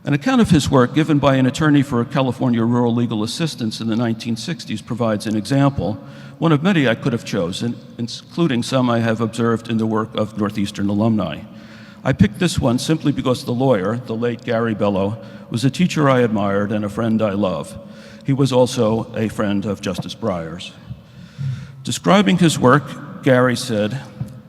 An account of his work given by an attorney for California Rural Legal Assistance in the 1960s provides an example, one of many I could have chosen, including some I have observed in the work of Northeastern alumni. I picked this one simply because the lawyer, the late Gary Bello, was a teacher I admired and a friend I love. He was also a friend of Justice Breyer's. Describing his work, Gary said,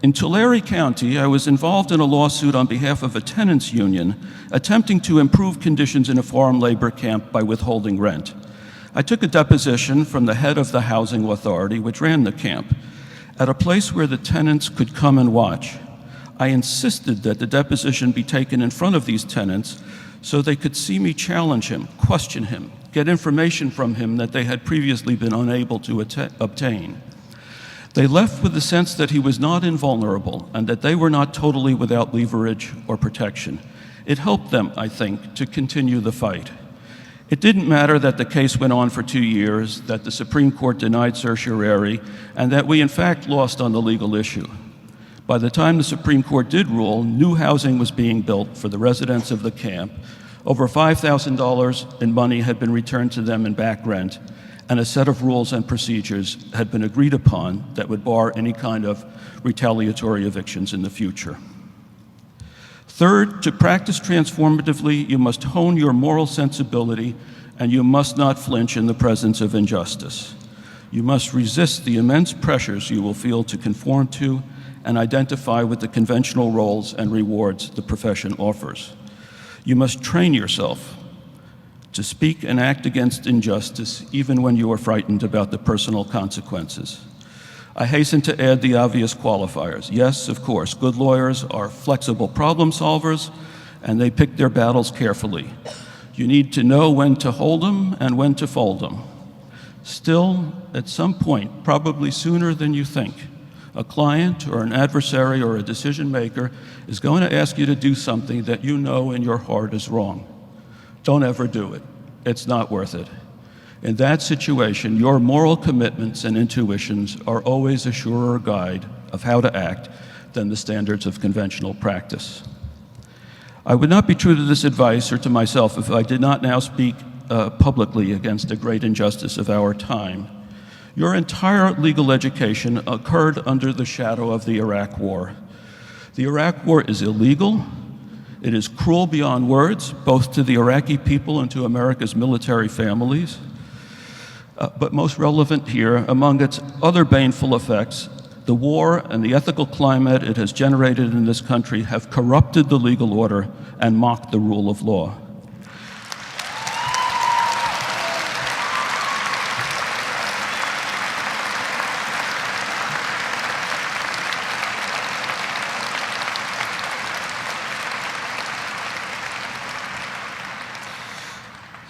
"In Tulare County, I was involved in a lawsuit on behalf of a tenants union attempting to improve conditions in a farm labor camp by withholding rent. I took a deposition from the head of the housing authority which ran the camp at a place where the tenants could come and watch. I insisted that the deposition be taken in front of these tenants so they could see me challenge him, question him, get information from him that they had previously been unable to obtain. They left with the sense that he was not invulnerable and that they were not totally without leverage or protection. It helped them, I think, to continue the fight. It didn't matter that the case went on for 2 years, that the Supreme Court denied certiorari, and that we in fact lost on the legal issue. By the time the Supreme Court did rule, new housing was being built for the residents of the camp. Over $5,000 in money had been returned to them in back rent, and a set of rules and procedures had been agreed upon that would bar any kind of retaliatory evictions in the future. Third, to practice transformatively, you must hone your moral sensibility, and you must not flinch in the presence of injustice. You must resist the immense pressures you will feel to conform to and identify with the conventional roles and rewards the profession offers. You must train yourself to speak and act against injustice even when you are frightened about the personal consequences. I hasten to add the obvious qualifiers. Yes, of course, good lawyers are flexible problem solvers and they pick their battles carefully. You need to know when to hold them and when to fold them. Still, at some point, probably sooner than you think, a client or an adversary or a decision maker is going to ask you to do something that you know in your heart is wrong. Don't ever do it. It's not worth it. In that situation, your moral commitments and intuitions are always a surer guide of how to act than the standards of conventional practice. I would not be true to this advice or to myself if I did not now speak publicly against a great injustice of our time. Your entire legal education occurred under the shadow of the Iraq War. The Iraq War is illegal. It is cruel beyond words, both to the Iraqi people and to America's military families. But most relevant here, among its other baneful effects, the war and the ethical climate it has generated in this country have corrupted the legal order and mocked the rule of law.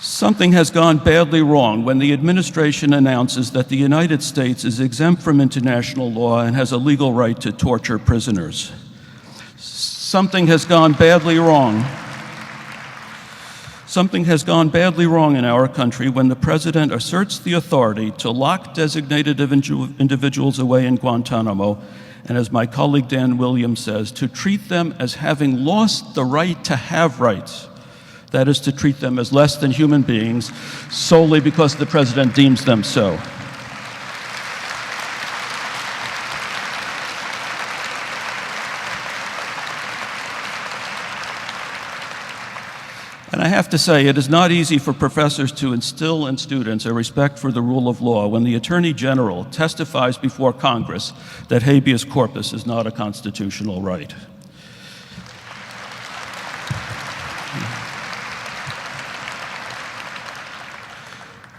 Something has gone badly wrong when the administration announces that the United States is exempt from international law and has a legal right to torture prisoners. Something has gone badly wrong. Something has gone badly wrong in our country when the president asserts the authority to lock designated individuals away in Guantanamo, and as my colleague Dan Williams says, to treat them as having lost the right to have rights. That is, to treat them as less than human beings solely because the president deems them so. And I have to say, it is not easy for professors to instill in students a respect for the rule of law when the Attorney General testifies before Congress that habeas corpus is not a constitutional right.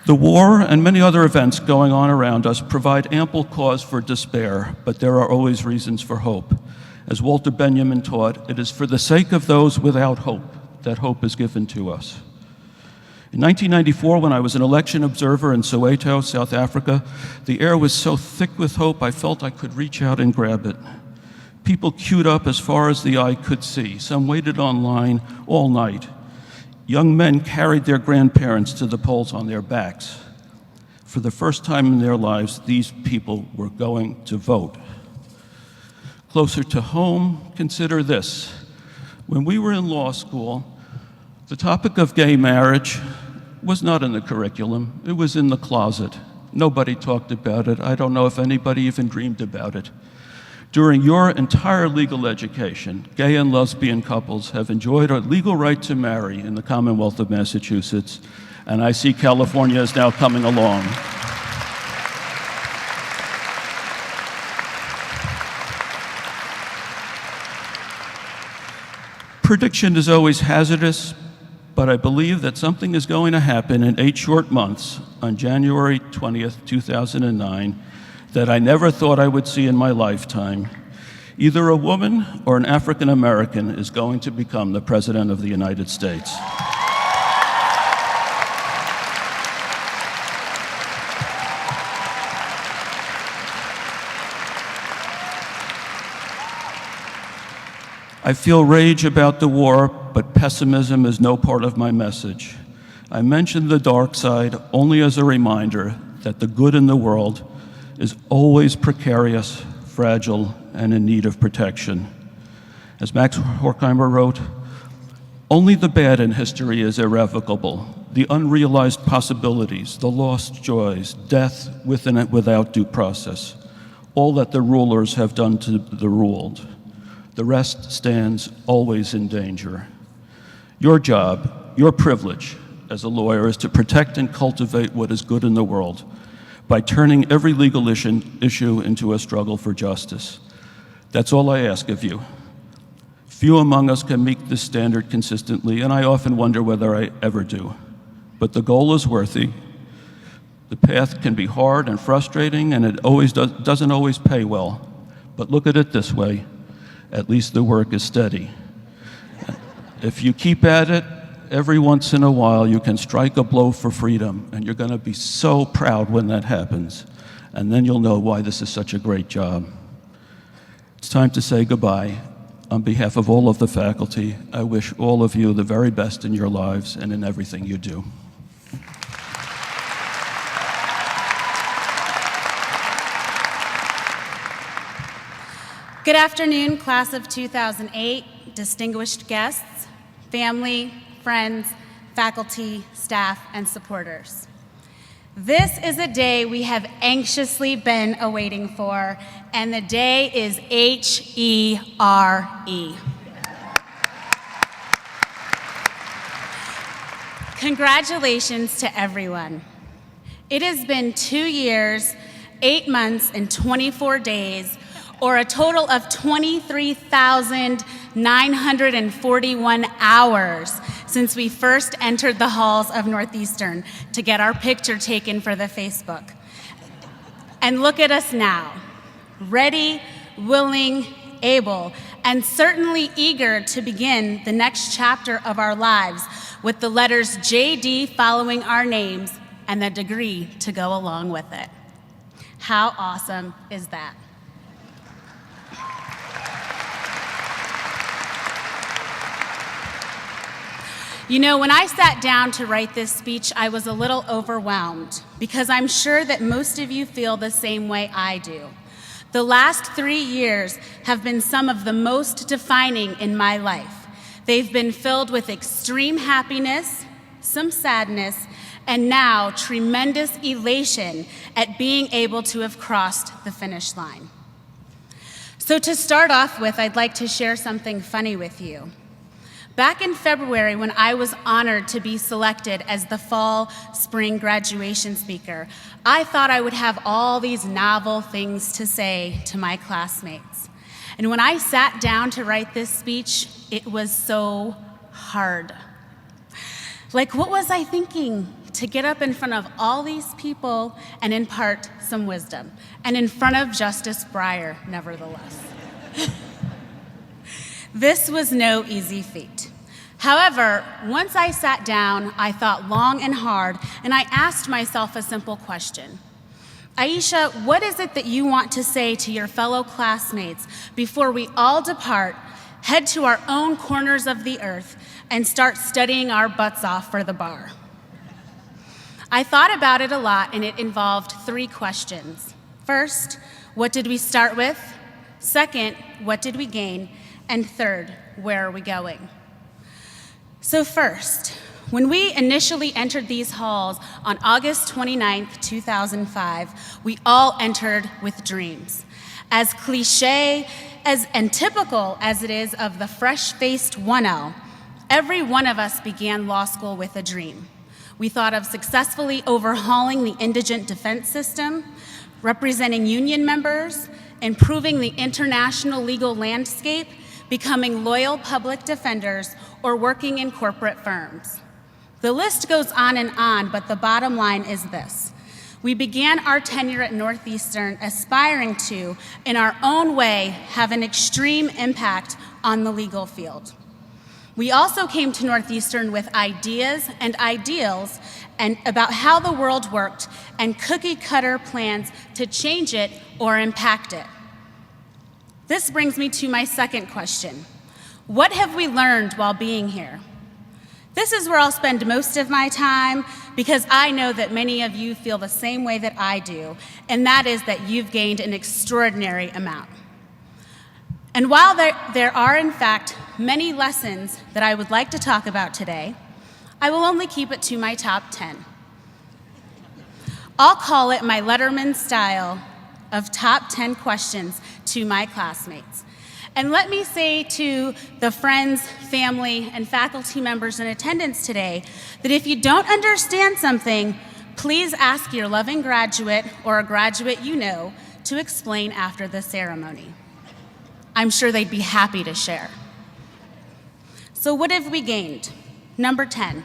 The war and many other events going on around us provide ample cause for despair, but there are always reasons for hope. As Walter Benjamin taught, it is for the sake of those without hope that hope is given to us. In 1994, when I was an election observer in Soweto, South Africa, the air was so thick with hope I felt I could reach out and grab it. People queued up as far as the eye could see. Some waited online all night. Young men carried their grandparents to the polls on their backs. For the first time in their lives, these people were going to vote. Closer to home, consider this. When we were in law school, the topic of gay marriage was not in the curriculum. It was in the closet. Nobody talked about it. I don't know if anybody even dreamed about it. During your entire legal education, gay and lesbian couples have enjoyed a legal right to marry in the Commonwealth of Massachusetts, and I see California is now coming along. Prediction is always hazardous, but I believe that something is going to happen in 8 short months on January 20th, 2009, that I never thought I would see in my lifetime. Either a woman or an African American is going to become the President of the United States. I feel rage about the war, but pessimism is no part of my message. I mention the dark side only as a reminder that the good in the world is always precarious, fragile, and in need of protection. As Max Horkheimer wrote, only the bad in history is irrevocable, the unrealized possibilities, the lost joys, death with and without due process, all that the rulers have done to the ruled. The rest stands always in danger. Your job, your privilege as a lawyer is to protect and cultivate what is good in the world by turning every legal issue into a struggle for justice. That's all I ask of you. Few among us can meet this standard consistently, and I often wonder whether I ever do. But the goal is worthy. The path can be hard and frustrating, and it doesn't always pay well. But look at it this way. At least the work is steady. If you keep at it, every once in a while you can strike a blow for freedom, and you're going to be so proud when that happens. And then you'll know why this is such a great job. It's time to say goodbye. On behalf of all of the faculty, I wish all of you the very best in your lives and in everything you do. Good afternoon, class of 2008, distinguished guests, family, friends, faculty, staff, and supporters. This is a day we have anxiously been awaiting for, and the day is H-E-R-E. Congratulations to everyone. It has been 2 years, 8 months, and 24 days, or a total of 23,941 hours since we first entered the halls of Northeastern to get our picture taken for the Facebook. And look at us now, ready, willing, able, and certainly eager to begin the next chapter of our lives with the letters JD following our names and the degree to go along with it. How awesome is that? You know, when I sat down to write this speech, I was a little overwhelmed because I'm sure that most of you feel the same way I do. The last 3 years have been some of the most defining in my life. They've been filled with extreme happiness, some sadness, and now tremendous elation at being able to have crossed the finish line. So to start off with, I'd like to share something funny with you. Back in February, when I was honored to be selected as the fall-spring graduation speaker, I thought I would have all these novel things to say to my classmates. And when I sat down to write this speech, it was so hard. Like, what was I thinking? To get up in front of all these people and impart some wisdom, and in front of Justice Breyer, nevertheless. This was no easy feat. However, once I sat down, I thought long and hard, and I asked myself a simple question. Aisha, what is it that you want to say to your fellow classmates before we all depart, head to our own corners of the earth, and start studying our butts off for the bar? I thought about it a lot, and it involved 3 questions. First, what did we start with? Second, what did we gain? And third, where are we going? So first, when we initially entered these halls on August 29th, 2005, we all entered with dreams. As cliche and typical as it is of the fresh-faced 1L, every one of us began law school with a dream. We thought of successfully overhauling the indigent defense system, representing union members, improving the international legal landscape, becoming loyal public defenders, or working in corporate firms. The list goes on, but the bottom line is this. We began our tenure at Northeastern aspiring to, in our own way, have an extreme impact on the legal field. We also came to Northeastern with ideas and ideals and about how the world worked and cookie-cutter plans to change it or impact it. This brings me to my second question. What have we learned while being here? This is where I'll spend most of my time because I know that many of you feel the same way that I do, and that is that you've gained an extraordinary amount. And while there are, in fact, many lessons that I would like to talk about today, I will only keep it to my top 10. I'll call it my Letterman style of top 10 questions to my classmates. And let me say to the friends, family, and faculty members in attendance today that if you don't understand something, please ask your loving graduate or a graduate you know to explain after the ceremony. I'm sure they'd be happy to share. So what have we gained? Number 10,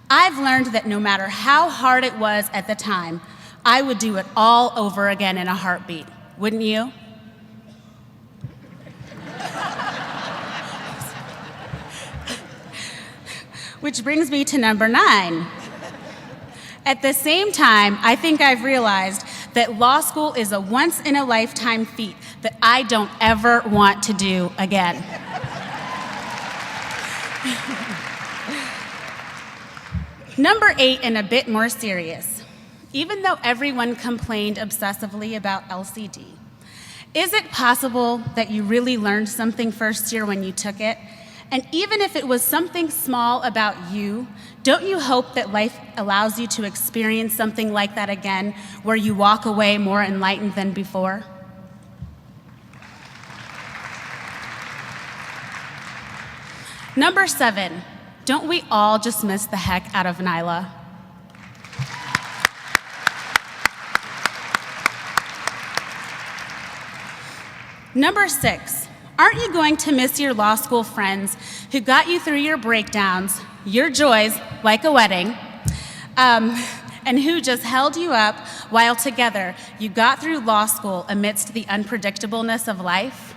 I've learned that no matter how hard it was at the time, I would do it all over again in a heartbeat. Wouldn't you? Which brings me to number 9. At the same time, I think I've realized that law school is a once-in-a-lifetime feat that I don't ever want to do again. Number 8, and a bit more serious. Even though everyone complained obsessively about LCD, is it possible that you really learned something first year when you took it? And even if it was something small about you, don't you hope that life allows you to experience something like that again, where you walk away more enlightened than before? Number 7, don't we all just miss the heck out of Nyla? Number 6, aren't you going to miss your law school friends who got you through your breakdowns, your joys, like a wedding, and who just held you up while together you got through law school amidst the unpredictableness of life?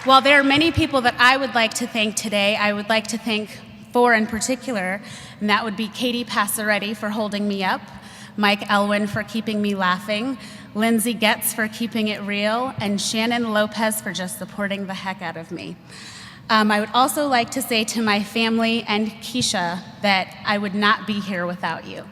While there are many people that I would like to thank today, I would like to thank 4 in particular, and that would be Katie Passaretti for holding me up, Mike Elwin for keeping me laughing, Lindsay Getz for keeping it real, and Shannon Lopez for just supporting the heck out of me. I would also like to say to my family and Keisha that I would not be here without you.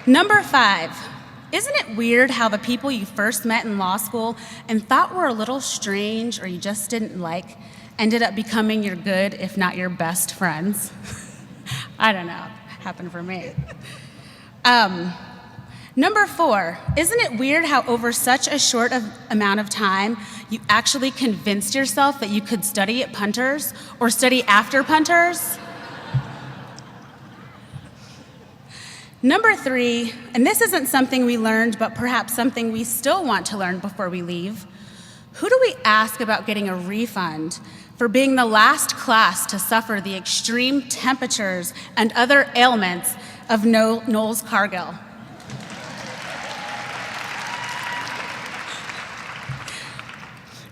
Number 5, isn't it weird how the people you first met in law school and thought were a little strange or you just didn't like ended up becoming your good, if not your best friends? I don't know, it happened for me. Number 4, isn't it weird how over such a short amount of time, you actually convinced yourself that you could study at Punters or study after Punters? Number 3, and this isn't something we learned, but perhaps something we still want to learn before we leave. Who do we ask about getting a refund for being the last class to suffer the extreme temperatures and other ailments of Knowles Cargill?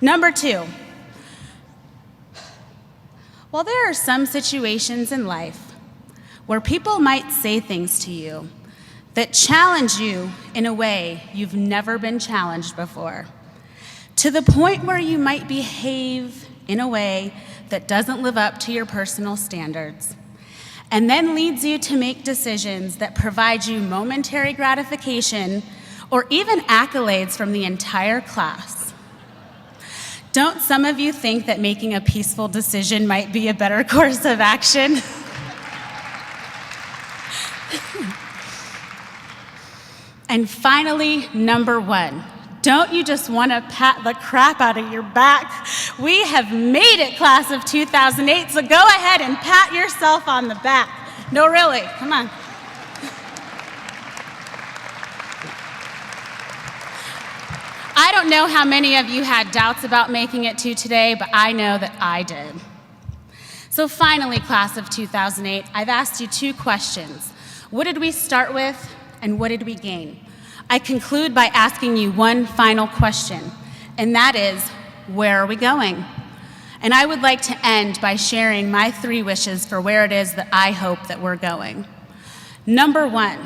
Number 2, while there are some situations in life where people might say things to you that challenge you in a way you've never been challenged before, to the point where you might behave in a way that doesn't live up to your personal standards, and then leads you to make decisions that provide you momentary gratification or even accolades from the entire class. Don't some of you think that making a peaceful decision might be a better course of action? And finally, number 1, don't you just want to pat the crap out of your back? We have made it, class of 2008, so go ahead and pat yourself on the back. No, really, come on. I don't know how many of you had doubts about making it to today, but I know that I did. So finally, class of 2008, I've asked you 2 questions. What did we start with, and what did we gain? I conclude by asking you one final question, and that is, where are we going? And I would like to end by sharing my 3 wishes for where it is that I hope that we're going. Number 1,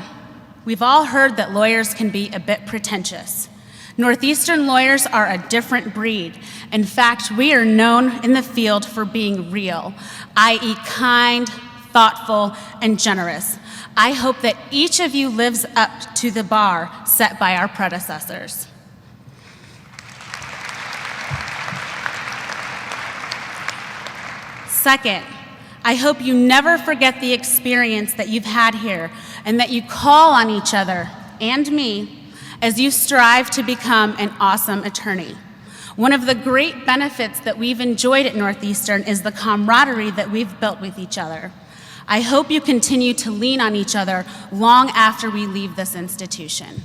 we've all heard that lawyers can be a bit pretentious. Northeastern lawyers are a different breed. In fact, we are known in the field for being real, i.e. kind, thoughtful, and generous. I hope that each of you lives up to the bar set by our predecessors. Second, I hope you never forget the experience that you've had here and that you call on each other and me as you strive to become an awesome attorney. One of the great benefits that we've enjoyed at Northeastern is the camaraderie that we've built with each other. I hope you continue to lean on each other long after we leave this institution.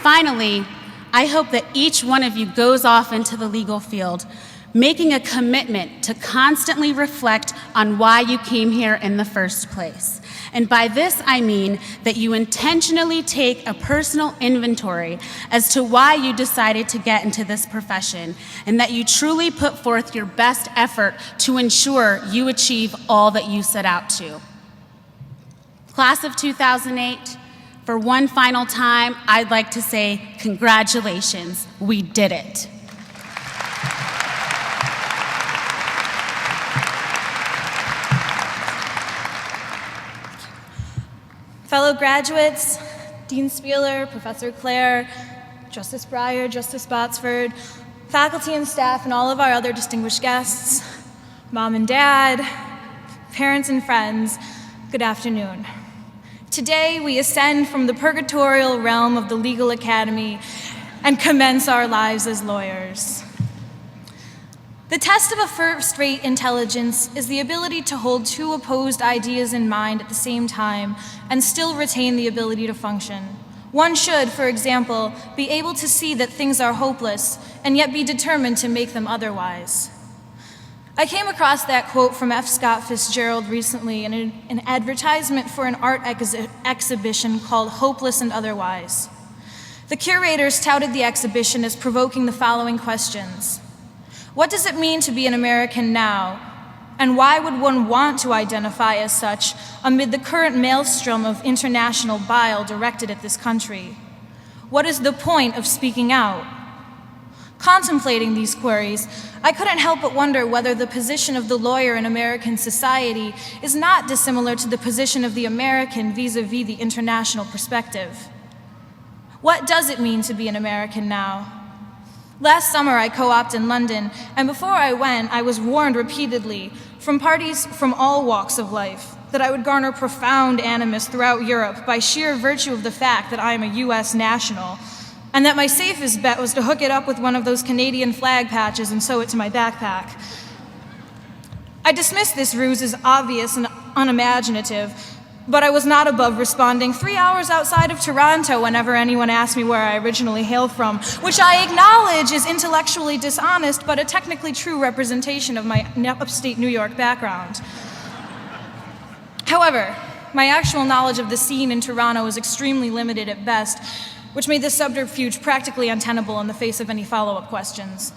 Finally, I hope that each one of you goes off into the legal field, making a commitment to constantly reflect on why you came here in the first place. And by this, I mean that you intentionally take a personal inventory as to why you decided to get into this profession, and that you truly put forth your best effort to ensure you achieve all that you set out to. Class of 2008, for one final time, I'd like to say congratulations, we did it. Fellow graduates, Dean Spieler, Professor Clare, Justice Breyer, Justice Botsford, faculty and staff, and all of our other distinguished guests, mom and dad, parents and friends, good afternoon. Today we ascend from the purgatorial realm of the legal academy and commence our lives as lawyers. The test of a first-rate intelligence is the ability to hold 2 opposed ideas in mind at the same time and still retain the ability to function. One should, for example, be able to see that things are hopeless and yet be determined to make them otherwise. I came across that quote from F. Scott Fitzgerald recently in an advertisement for an art exhibition called Hopeless and Otherwise. The curators touted the exhibition as provoking the following questions. What does it mean to be an American now? And why would one want to identify as such amid the current maelstrom of international bile directed at this country? What is the point of speaking out? Contemplating these queries, I couldn't help but wonder whether the position of the lawyer in American society is not dissimilar to the position of the American vis-a-vis the international perspective. What does it mean to be an American now? Last summer, I co-opted in London, and before I went, I was warned repeatedly from parties from all walks of life that I would garner profound animus throughout Europe by sheer virtue of the fact that I am a U.S. national, and that my safest bet was to hook it up with one of those Canadian flag patches and sew it to my backpack. I dismissed this ruse as obvious and unimaginative, but I was not above responding 3 hours outside of Toronto whenever anyone asked me where I originally hail from, which I acknowledge is intellectually dishonest, but a technically true representation of my upstate New York background. However, my actual knowledge of the scene in Toronto is extremely limited at best, which made this subterfuge practically untenable in the face of any follow-up questions.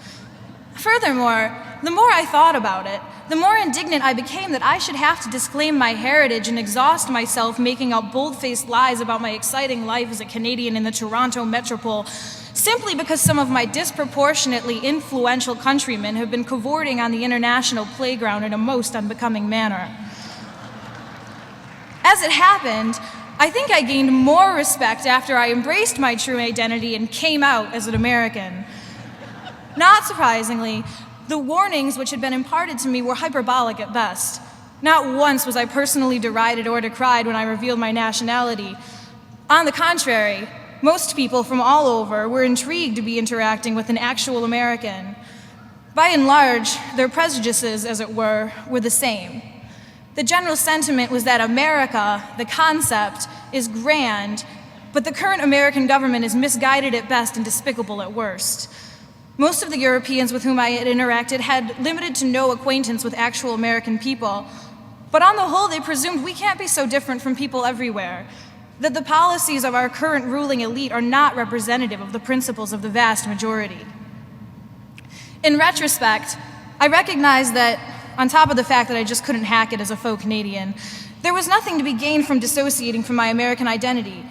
Furthermore, the more I thought about it, the more indignant I became that I should have to disclaim my heritage and exhaust myself making up bold-faced lies about my exciting life as a Canadian in the Toronto metropole, simply because some of my disproportionately influential countrymen have been cavorting on the international playground in a most unbecoming manner. As it happened, I think I gained more respect after I embraced my true identity and came out as an American. Not surprisingly, the warnings which had been imparted to me were hyperbolic at best. Not once was I personally derided or decried when I revealed my nationality. On the contrary, most people from all over were intrigued to be interacting with an actual American. By and large, their prejudices, as it were the same. The general sentiment was that America, the concept, is grand, but the current American government is misguided at best and despicable at worst. Most of the Europeans with whom I had interacted had limited to no acquaintance with actual American people, but on the whole they presumed we can't be so different from people everywhere, that the policies of our current ruling elite are not representative of the principles of the vast majority. In retrospect, I recognize that, on top of the fact that I just couldn't hack it as a faux Canadian, there was nothing to be gained from dissociating from my American identity.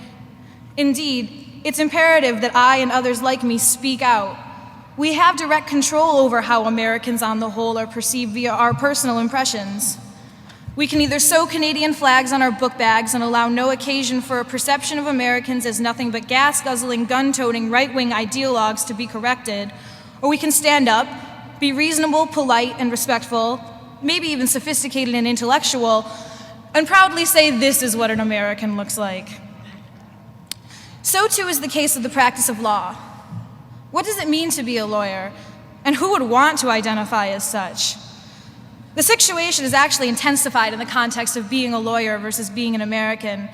Indeed, it's imperative that I and others like me speak out. We have direct control over how Americans on the whole are perceived via our personal impressions. We can either sew Canadian flags on our book bags and allow no occasion for a perception of Americans as nothing but gas-guzzling, gun-toting, right-wing ideologues to be corrected, or we can stand up, be reasonable, polite, and respectful, maybe even sophisticated and intellectual, and proudly say this is what an American looks like. So too is the case of the practice of law. What does it mean to be a lawyer, and who would want to identify as such? The situation is actually intensified in the context of being a lawyer versus being an American.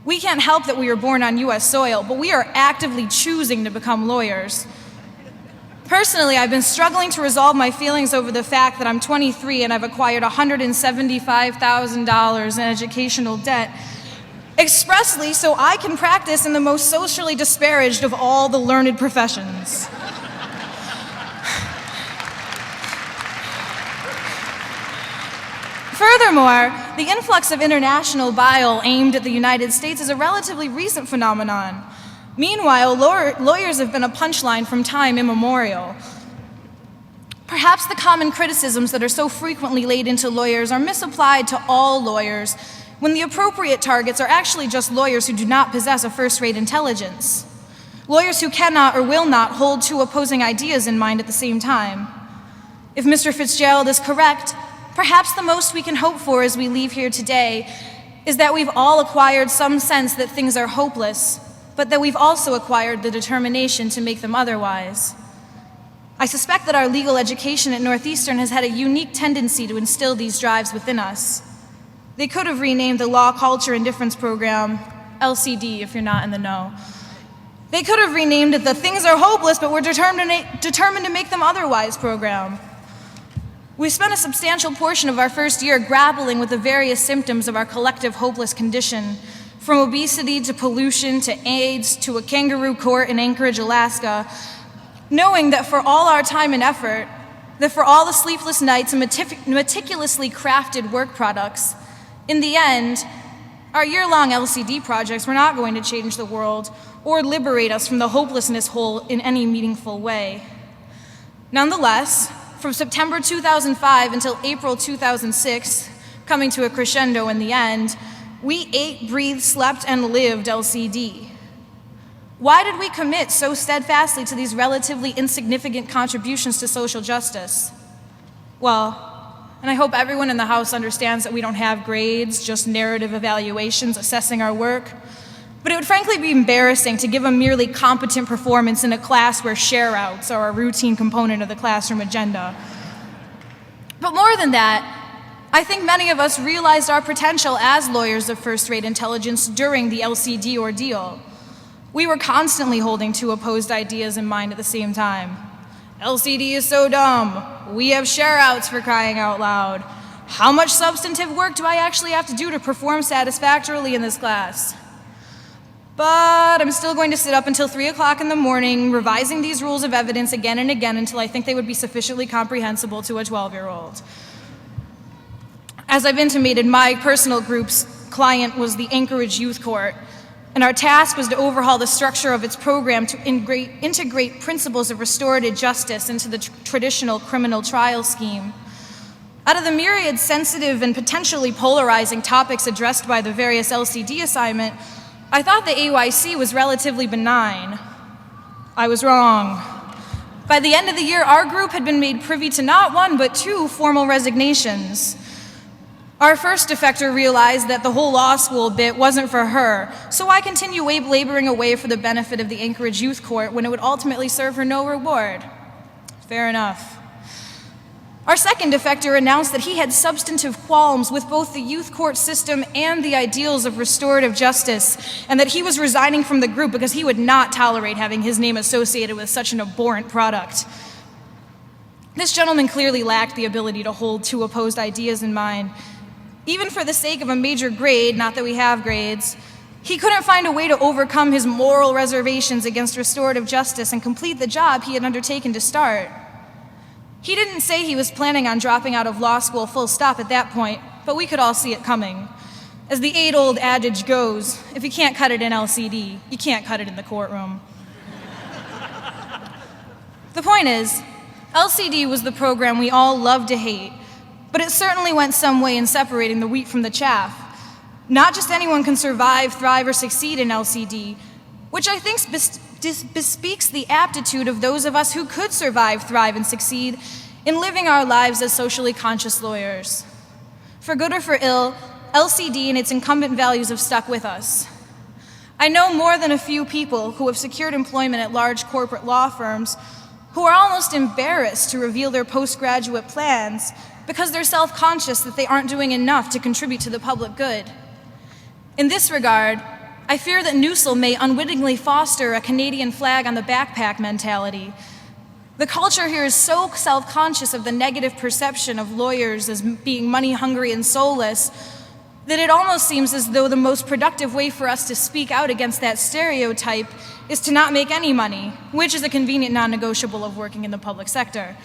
We can't help that we were born on US soil, but we are actively choosing to become lawyers. Personally, I've been struggling to resolve my feelings over the fact that I'm 23 and I've acquired $175,000 in educational debt, expressly so I can practice in the most socially disparaged of all the learned professions. Furthermore, the influx of international bile aimed at the United States is a relatively recent phenomenon. Meanwhile, lawyers have been a punchline from time immemorial. Perhaps the common criticisms that are so frequently laid into lawyers are misapplied to all lawyers, when the appropriate targets are actually just lawyers who do not possess a first-rate intelligence. Lawyers who cannot or will not hold two opposing ideas in mind at the same time. If Mr. Fitzgerald is correct, perhaps the most we can hope for as we leave here today is that we've all acquired some sense that things are hopeless, but that we've also acquired the determination to make them otherwise. I suspect that our legal education at Northeastern has had a unique tendency to instill these drives within us. They could have renamed the Law Culture and Difference Program LCD if you're not in the know. They could have renamed it the Things Are Hopeless but We're determined to Make Them Otherwise program. We spent a substantial portion of our first year grappling with the various symptoms of our collective hopeless condition, from obesity to pollution to AIDS to a kangaroo court in Anchorage, Alaska, knowing that for all our time and effort, that for all the sleepless nights and meticulously crafted work products, in the end, our year-long LCD projects were not going to change the world or liberate us from the hopelessness hole in any meaningful way. Nonetheless, from September 2005 until April 2006, coming to a crescendo in the end, we ate, breathed, slept, and lived LCD. Why did we commit so steadfastly to these relatively insignificant contributions to social justice? Well, and I hope everyone in the House understands that we don't have grades, just narrative evaluations assessing our work. But it would frankly be embarrassing to give a merely competent performance in a class where share-outs are a routine component of the classroom agenda. But more than that, I think many of us realized our potential as lawyers of first-rate intelligence during the LCD ordeal. We were constantly holding two opposed ideas in mind at the same time. LCD is so dumb. We have share-outs, for crying out loud. How much substantive work do I actually have to do to perform satisfactorily in this class? But I'm still going to sit up until 3 o'clock in the morning revising these rules of evidence again and again until I think they would be sufficiently comprehensible to a 12-year-old. As I've intimated, my personal group's client was the Anchorage Youth Court, and our task was to overhaul the structure of its program to integrate principles of restorative justice into the traditional criminal trial scheme. Out of the myriad sensitive and potentially polarizing topics addressed by the various LCD assignment, I thought the AYC was relatively benign. I was wrong. By the end of the year, our group had been made privy to not one, but 2 formal resignations. Our first defector realized that the whole law school bit wasn't for her, so I continued laboring away for the benefit of the Anchorage Youth Court when it would ultimately serve her no reward. Fair enough. Our second defector announced that he had substantive qualms with both the youth court system and the ideals of restorative justice, and that he was resigning from the group because he would not tolerate having his name associated with such an abhorrent product. This gentleman clearly lacked the ability to hold 2 opposed ideas in mind. Even for the sake of a major grade, not that we have grades, he couldn't find a way to overcome his moral reservations against restorative justice and complete the job he had undertaken to start. He didn't say he was planning on dropping out of law school full stop at that point, but we could all see it coming. As the age-old adage goes, if you can't cut it in LCD, you can't cut it in the courtroom. The point is, LCD was the program we all loved to hate, but it certainly went some way in separating the wheat from the chaff. Not just anyone can survive, thrive, or succeed in LCD, which I think bespeaks the aptitude of those of us who could survive, thrive, and succeed in living our lives as socially conscious lawyers. For good or for ill, LCD and its incumbent values have stuck with us. I know more than a few people who have secured employment at large corporate law firms who are almost embarrassed to reveal their postgraduate plans because they're self-conscious that they aren't doing enough to contribute to the public good. In this regard, I fear that NUSL may unwittingly foster a Canadian flag on the backpack mentality. The culture here is so self-conscious of the negative perception of lawyers as being money-hungry and soulless that it almost seems as though the most productive way for us to speak out against that stereotype is to not make any money, which is a convenient non-negotiable of working in the public sector.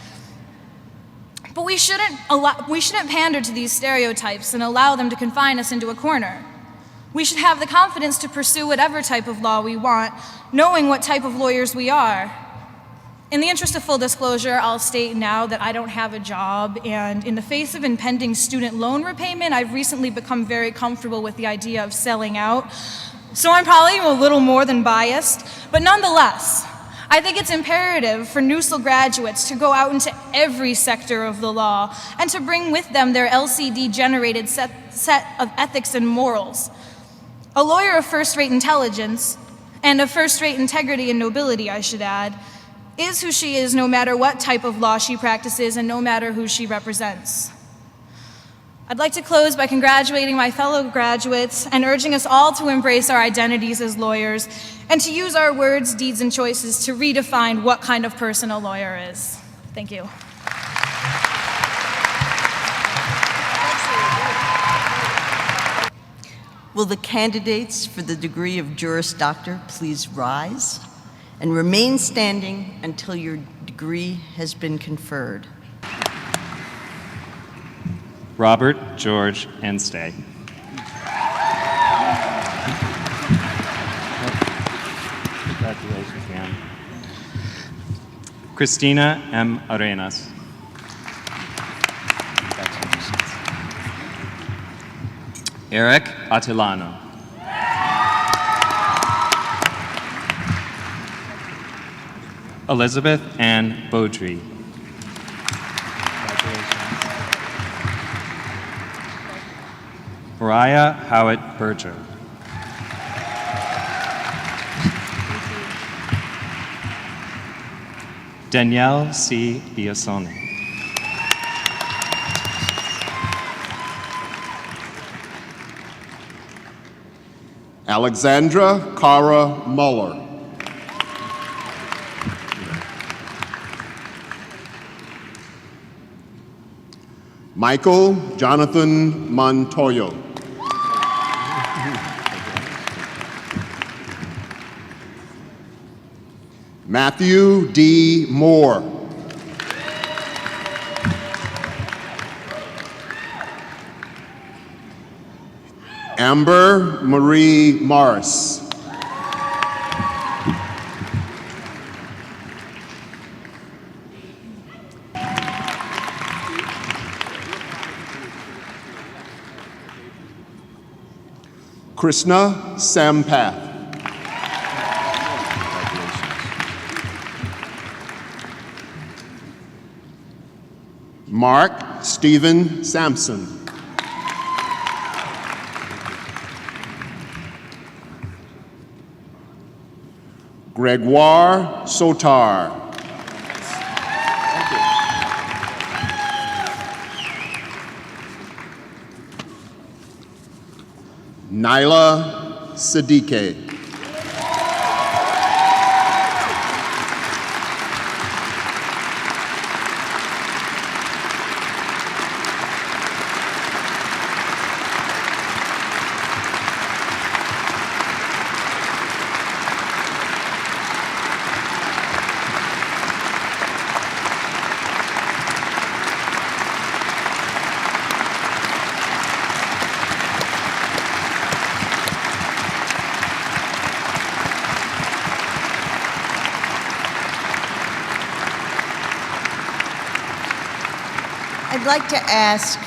But we shouldn't pander to these stereotypes and allow them to confine us into a corner. We should have the confidence to pursue whatever type of law we want, knowing what type of lawyers we are. In the interest of full disclosure, I'll state now that I don't have a job, and in the face of impending student loan repayment, I've recently become very comfortable with the idea of selling out. So I'm probably a little more than biased, but nonetheless, I think it's imperative for NUSL graduates to go out into every sector of the law and to bring with them their LCD-generated set of ethics and morals. A lawyer of first-rate intelligence, and of first-rate integrity and nobility, I should add, is who she is no matter what type of law she practices and no matter who she represents. I'd like to close by congratulating my fellow graduates and urging us all to embrace our identities as lawyers and to use our words, deeds, and choices to redefine what kind of person a lawyer is. Thank you. Will the candidates for the degree of Juris Doctor please rise and remain standing until your degree has been conferred? Robert George Enstay. Congratulations, ma'am. Christina M. Arenas. Congratulations. Eric Attilano. Elizabeth Ann Beaudry. Mariah Howitt Berger. Danielle C. Biasone. Alexandra Cara Muller. Michael Jonathan Montoyo. Matthew D. Moore. Amber Marie Morris. Krishna Sampath. Mark Stephen Sampson. Gregoire Sotar. Nyla Siddique. I'd like to ask,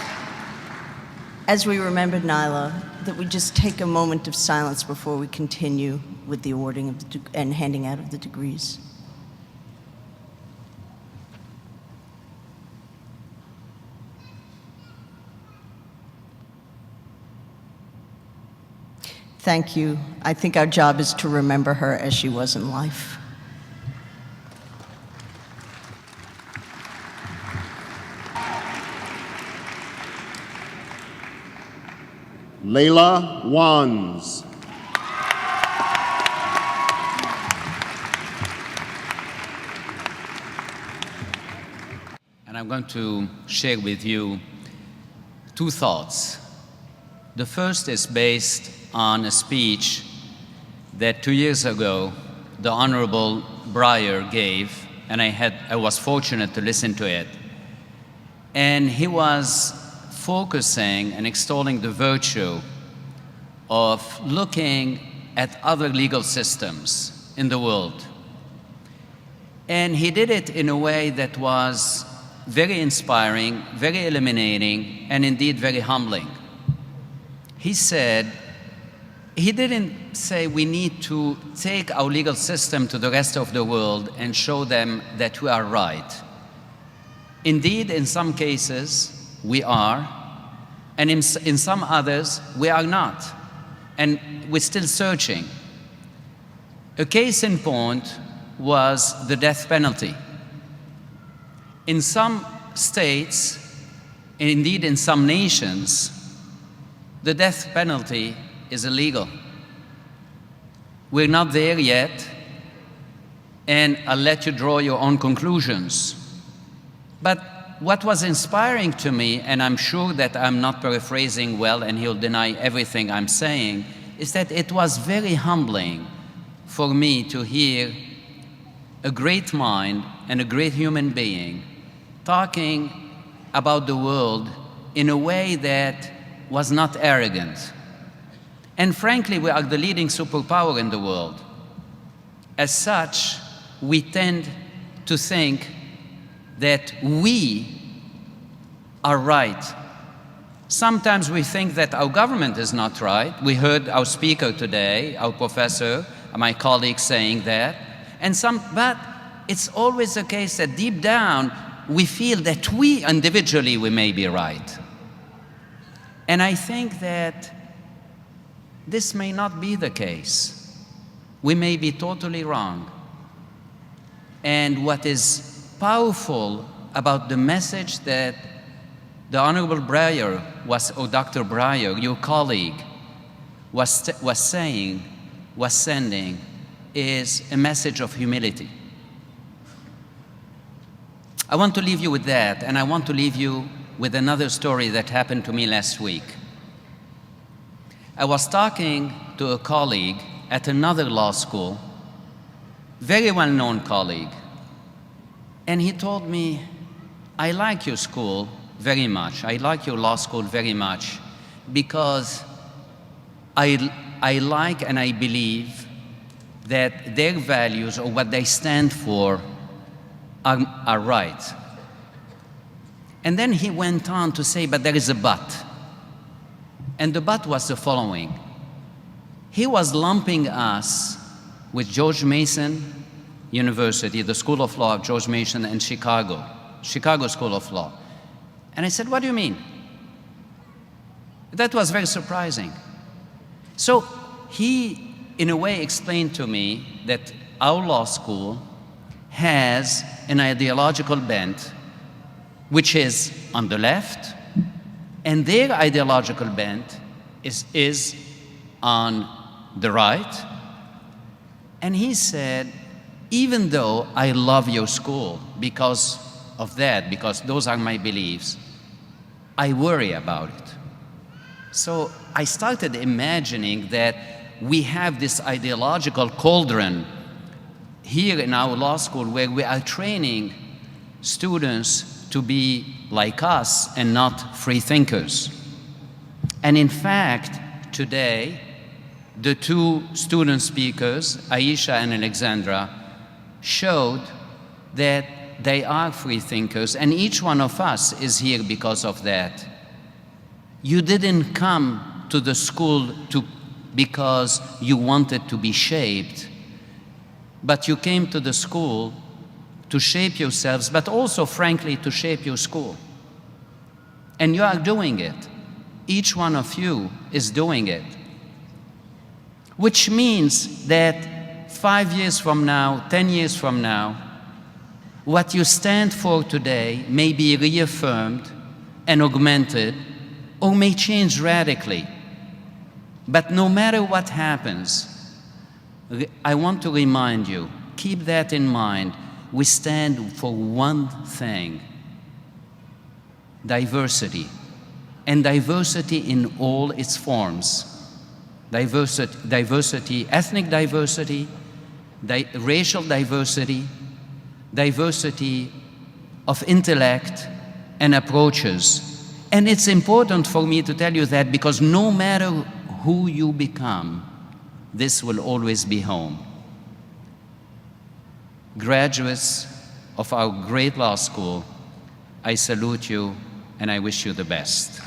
as we remember Nyla, that we just take a moment of silence before we continue with the awarding of and handing out of the degrees. Thank you. I think our job is to remember her as she was in life. Layla Wands. And I'm going to share with you two thoughts. The first is based on a speech that 2 years ago the Honorable Breyer gave, and I was fortunate to listen to it. And he was focusing and extolling the virtue of looking at other legal systems in the world. And he did it in a way that was very inspiring, very illuminating, and indeed very humbling. He said, he didn't say we need to take our legal system to the rest of the world and show them that we are right. Indeed, in some cases, we are, and in some others, we are not. And we're still searching. A case in point was the death penalty. In some states, and indeed in some nations, the death penalty is illegal. We're not there yet, and I'll let you draw your own conclusions. But what was inspiring to me, and I'm sure that I'm not paraphrasing well and he'll deny everything I'm saying, is that it was very humbling for me to hear a great mind and a great human being talking about the world in a way that was not arrogant. And frankly, we are the leading superpower in the world. As such, we tend to think that we are right. Sometimes we think that our government is not right. We heard our speaker today, our professor, my colleague saying that. But it's always the case that deep down, we feel that we individually, we may be right. And I think that this may not be the case. We may be totally wrong. And what is powerful about the message that the Honorable Breyer or Dr. Breyer, your colleague, was sending, is a message of humility. I want to leave you with that, and I want to leave you with another story that happened to me last week. I was talking to a colleague at another law school, very well-known colleague. And he told me, I like your school very much. I like your law school very much because I like and I believe that their values or what they stand for are right. And then he went on to say, but there is a but. And the but was the following. He was lumping us with George Mason University, the School of Law of George Mason, and Chicago School of Law. And I said, what do you mean? That was very surprising. So he, in a way, explained to me that our law school has an ideological bent, which is on the left, and their ideological bent is on the right. And he said, even though I love your school because of that, because those are my beliefs, I worry about it. So I started imagining that we have this ideological cauldron here in our law school where we are training students to be like us and not free thinkers. And in fact, today, the two student speakers, Aisha and Alexandra, showed that they are free thinkers, and each one of us is here because of that. You didn't come to the school because you wanted to be shaped, but you came to the school to shape yourselves, but also, frankly, to shape your school. And you are doing it. Each one of you is doing it. Which means that 5 years from now, 10 years from now, what you stand for today may be reaffirmed and augmented or may change radically. But no matter what happens, I want to remind you, keep that in mind. We stand for one thing: diversity. And diversity in all its forms. Diversity, ethnic diversity, racial diversity, diversity of intellect and approaches. And it's important for me to tell you that because no matter who you become, this will always be home. Graduates of our great law school, I salute you and I wish you the best.